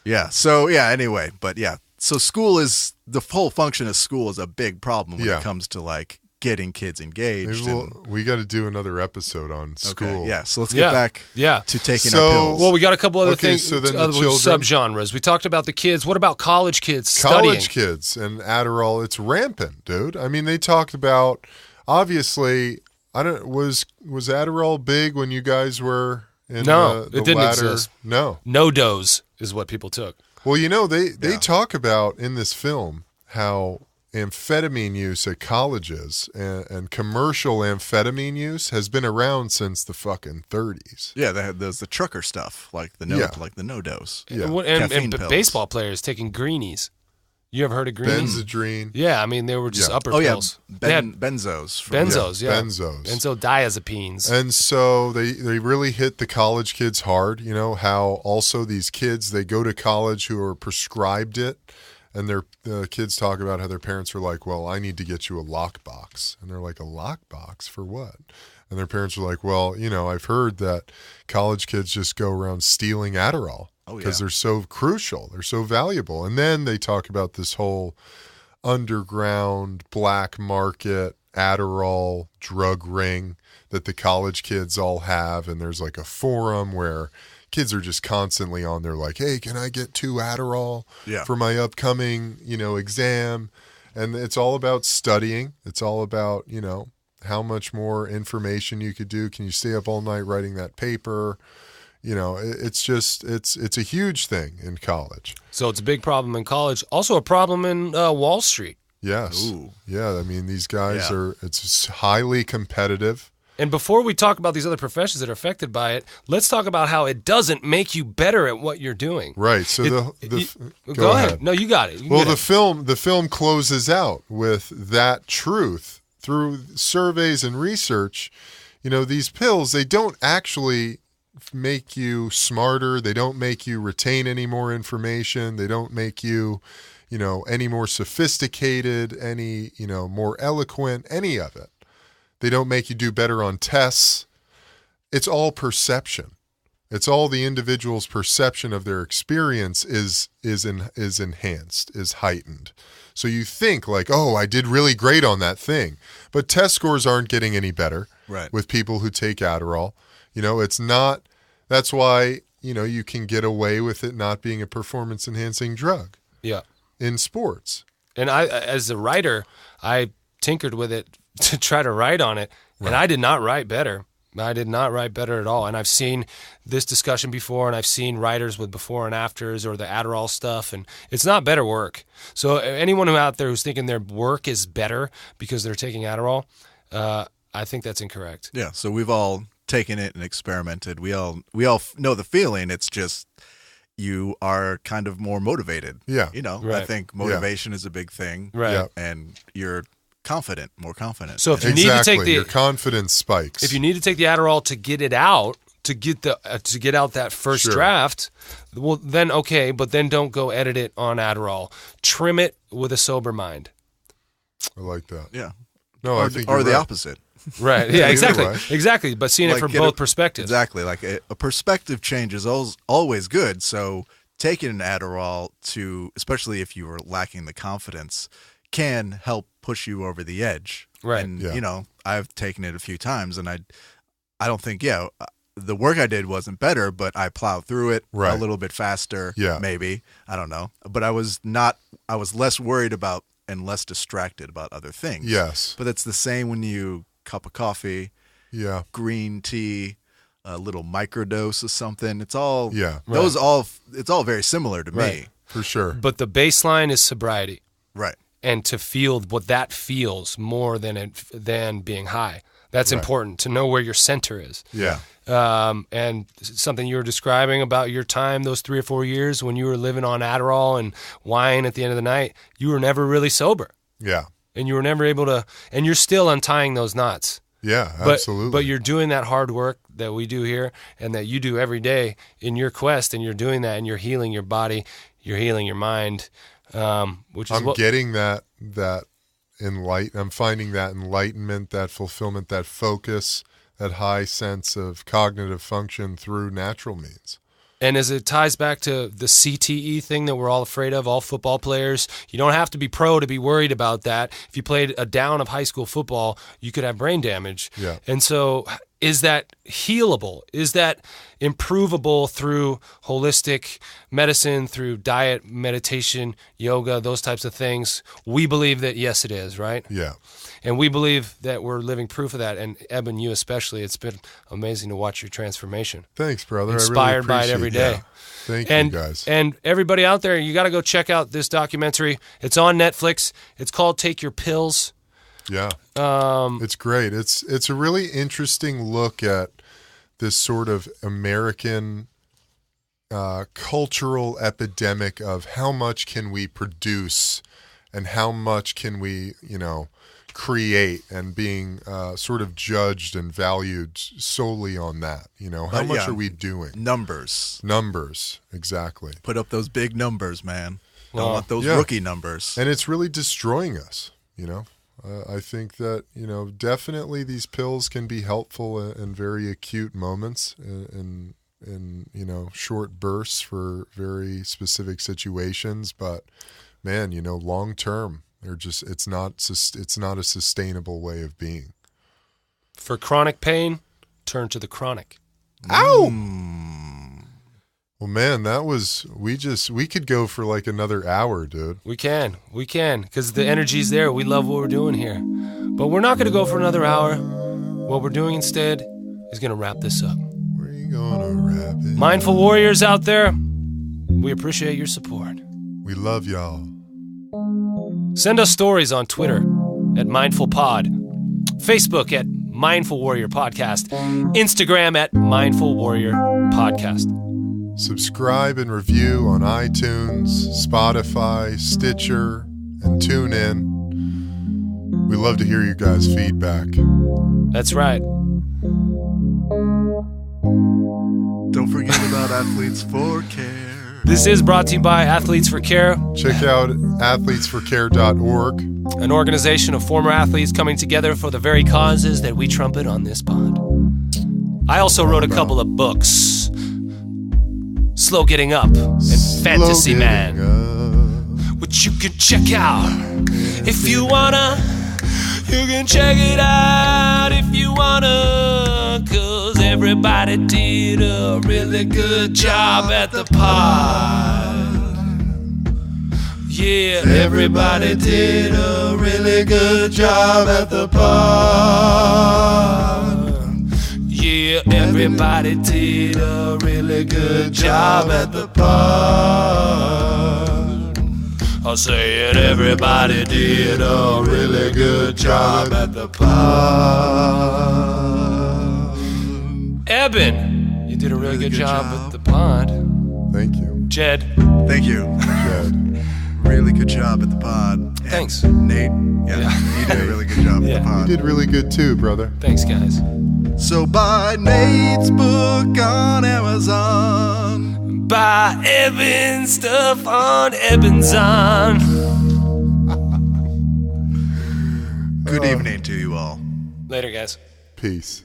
Yeah. So yeah. Anyway, but yeah. So school is the whole function of school is a big problem when Yeah. it comes to like getting kids engaged. Maybe and, we got to do another episode on school. okay. Yeah. So let's Yeah. get back Yeah. to taking So- our pills. Well, we got a couple other Okay, things, so then the other children- subgenres. We talked about the kids. What about college kids College studying? kids and Adderall, it's rampant, dude. I mean, they talked about obviously. I don't was Adderall big when you guys were in No, the it didn't latter? exist. No. No dose is what people took. Well, they Yeah. talk about in this film how amphetamine use at colleges and commercial amphetamine use has been around since the fucking 30s. yeah, there's the trucker stuff, like the no dose. Yeah. And Caffeine pills. baseball players taking greenies. You ever heard of greenies? Benzedrine. Yeah, I mean, they were just Yeah. upper Oh yeah, pills. They had benzos. From benzos, yeah. Benzos. Benzodiazepines. And so they really hit the college kids hard, how also these kids, they go to college who are prescribed it, and the kids talk about how their parents are like, well, I need to get you a lockbox. And they're like, a lockbox for what? And their parents are like, well, I've heard that college kids just go around stealing Adderall Oh, because yeah. they're so crucial. They're so valuable. And then they talk about this whole underground black market Adderall drug ring that the college kids all have. And there's like a forum where kids are just constantly on there like, hey, can I get 2 Adderall Yeah. for my upcoming, exam? And it's all about studying. It's all about, how much more information you could do. Can you stay up all night writing that paper? It's a huge thing in college. So it's a big problem in college. Also a problem in Wall Street. Yes. Ooh. Yeah. I mean, these guys it's highly competitive. And before we talk about these other professions that are affected by it, let's talk about how it doesn't make you better at what you're doing. Right. So go ahead. No, you got it. The film closes out with that truth through surveys and research. These pills, they don't actually make you smarter. They don't make you retain any more information. They don't make you, any more sophisticated, any, more eloquent, any of it. They don't make you do better on tests. It's all perception. It's all the individual's perception of their experience is enhanced, is heightened. So you think like, oh, I did really great on that thing. But test scores aren't getting any better with people who take Adderall. It's not. That's why, you can get away with it not being a performance-enhancing drug. Yeah. In sports. And I, as a writer, I tinkered with it to try to write on it, and I did not write better. I did not write better at all. And I've seen this discussion before, and I've seen writers with before and afters or the Adderall stuff, and it's not better work. So anyone out there who's thinking their work is better because they're taking Adderall, I think that's incorrect. Yeah, so we've all taken it and experimented. We all know the feeling. It's just you are kind of more motivated. Yeah. I think motivation is a big thing. Right. Yeah. And you're more confident. So if you need to take your confidence spikes. If you need to take the Adderall to get it out, to get out that first draft, well then okay, but then don't go edit it on Adderall. Trim it with a sober mind. I like that. Yeah. No, I think or the right. opposite. Right. Yeah, exactly. Way. Exactly, but seeing it from both perspectives. Exactly. Like a perspective change is always good. So taking an Adderall especially if you are lacking the confidence, can help push you over the edge. Right. And, I've taken it a few times, and I don't think, the work I did wasn't better, but I plowed through it a little bit faster, maybe. I don't know. But I was less worried about and less distracted about other things. Yes. But it's the same when you cup of coffee, green tea, a little microdose of something. It's all, it's all very similar to me. For sure. But the baseline is sobriety. Right. And to feel what that feels more than being high. That's important, to know where your center is. Yeah. And something you were describing about your time, those 3 or 4 years when you were living on Adderall and wine at the end of the night, you were never really sober. Yeah. And you were never able to, and you're still untying those knots. Yeah, absolutely. But you're doing that hard work that we do here and that you do every day in your quest, and you're doing that and you're healing your body, you're healing your mind. Which is getting that I'm finding that enlightenment, that fulfillment, that focus, that high sense of cognitive function through natural means. And as it ties back to the CTE thing that we're all afraid of, all football players, you don't have to be pro to be worried about that. If you played a down of high school football, you could have brain damage. Yeah. And so is that healable? Is that improvable through holistic medicine, through diet, meditation, yoga, those types of things? We believe that yes, it is, right? Yeah. And we believe that we're living proof of that. And Eben, you especially, it's been amazing to watch your transformation. Thanks, brother. Inspired I really by it every day. Yeah. Thank you, guys. And everybody out there, you got to go check out this documentary. It's on Netflix. It's called Take Your Pills. Yeah. It's great. It's a really interesting look at this sort of American cultural epidemic of how much can we produce and how much can we, create, and being sort of judged and valued solely on that. How much are we doing? Numbers, exactly. Put up those big numbers, man. Don't want those rookie numbers. And it's really destroying us, I think that, definitely these pills can be helpful in very acute moments in short bursts for very specific situations. But man, long term, it's not a sustainable way of being. For chronic pain, turn to the chronic. Ow! Well, man, we could go for like another hour, dude. We can, because the energy's there. We love what we're doing here. But we're not going to go for another hour. What we're doing instead is going to wrap this up. Where are you gonna wrap it. Mindful warriors out there, we appreciate your support. We love y'all. Send us stories on Twitter at MindfulPod, Facebook at Mindful Warrior Podcast, Instagram at Mindful Warrior Podcast. Subscribe and review on iTunes, Spotify, Stitcher, and TuneIn. We love to hear you guys' feedback. That's right. Don't forget about Athletes for Care. This is brought to you by Athletes for Care, Check out athletesforcare.org. an organization of former athletes coming together for the very causes that we trumpet on this pod. I also wrote a couple of books. Slow Getting Up and Fantasy Man, which you can check out if you wanna. You can check it out if you wanna, 'cause everybody did a really good job at the pod. Yeah, everybody did a really good job at the pod. Yeah, everybody did a really good job at the pod. I'll say it, everybody did a really good job at the pod. Eben, you did a really good job at the pod. Thank you. Jed. Thank you. Jed. Really good job at the pod. And Thanks. Nate. Yeah, you did a really good job at the pod. You did really good too, brother. Thanks, guys. So buy Nate's book on Amazon. Buy Eben stuff on Ebenson. Good evening to you all. Later, guys. Peace.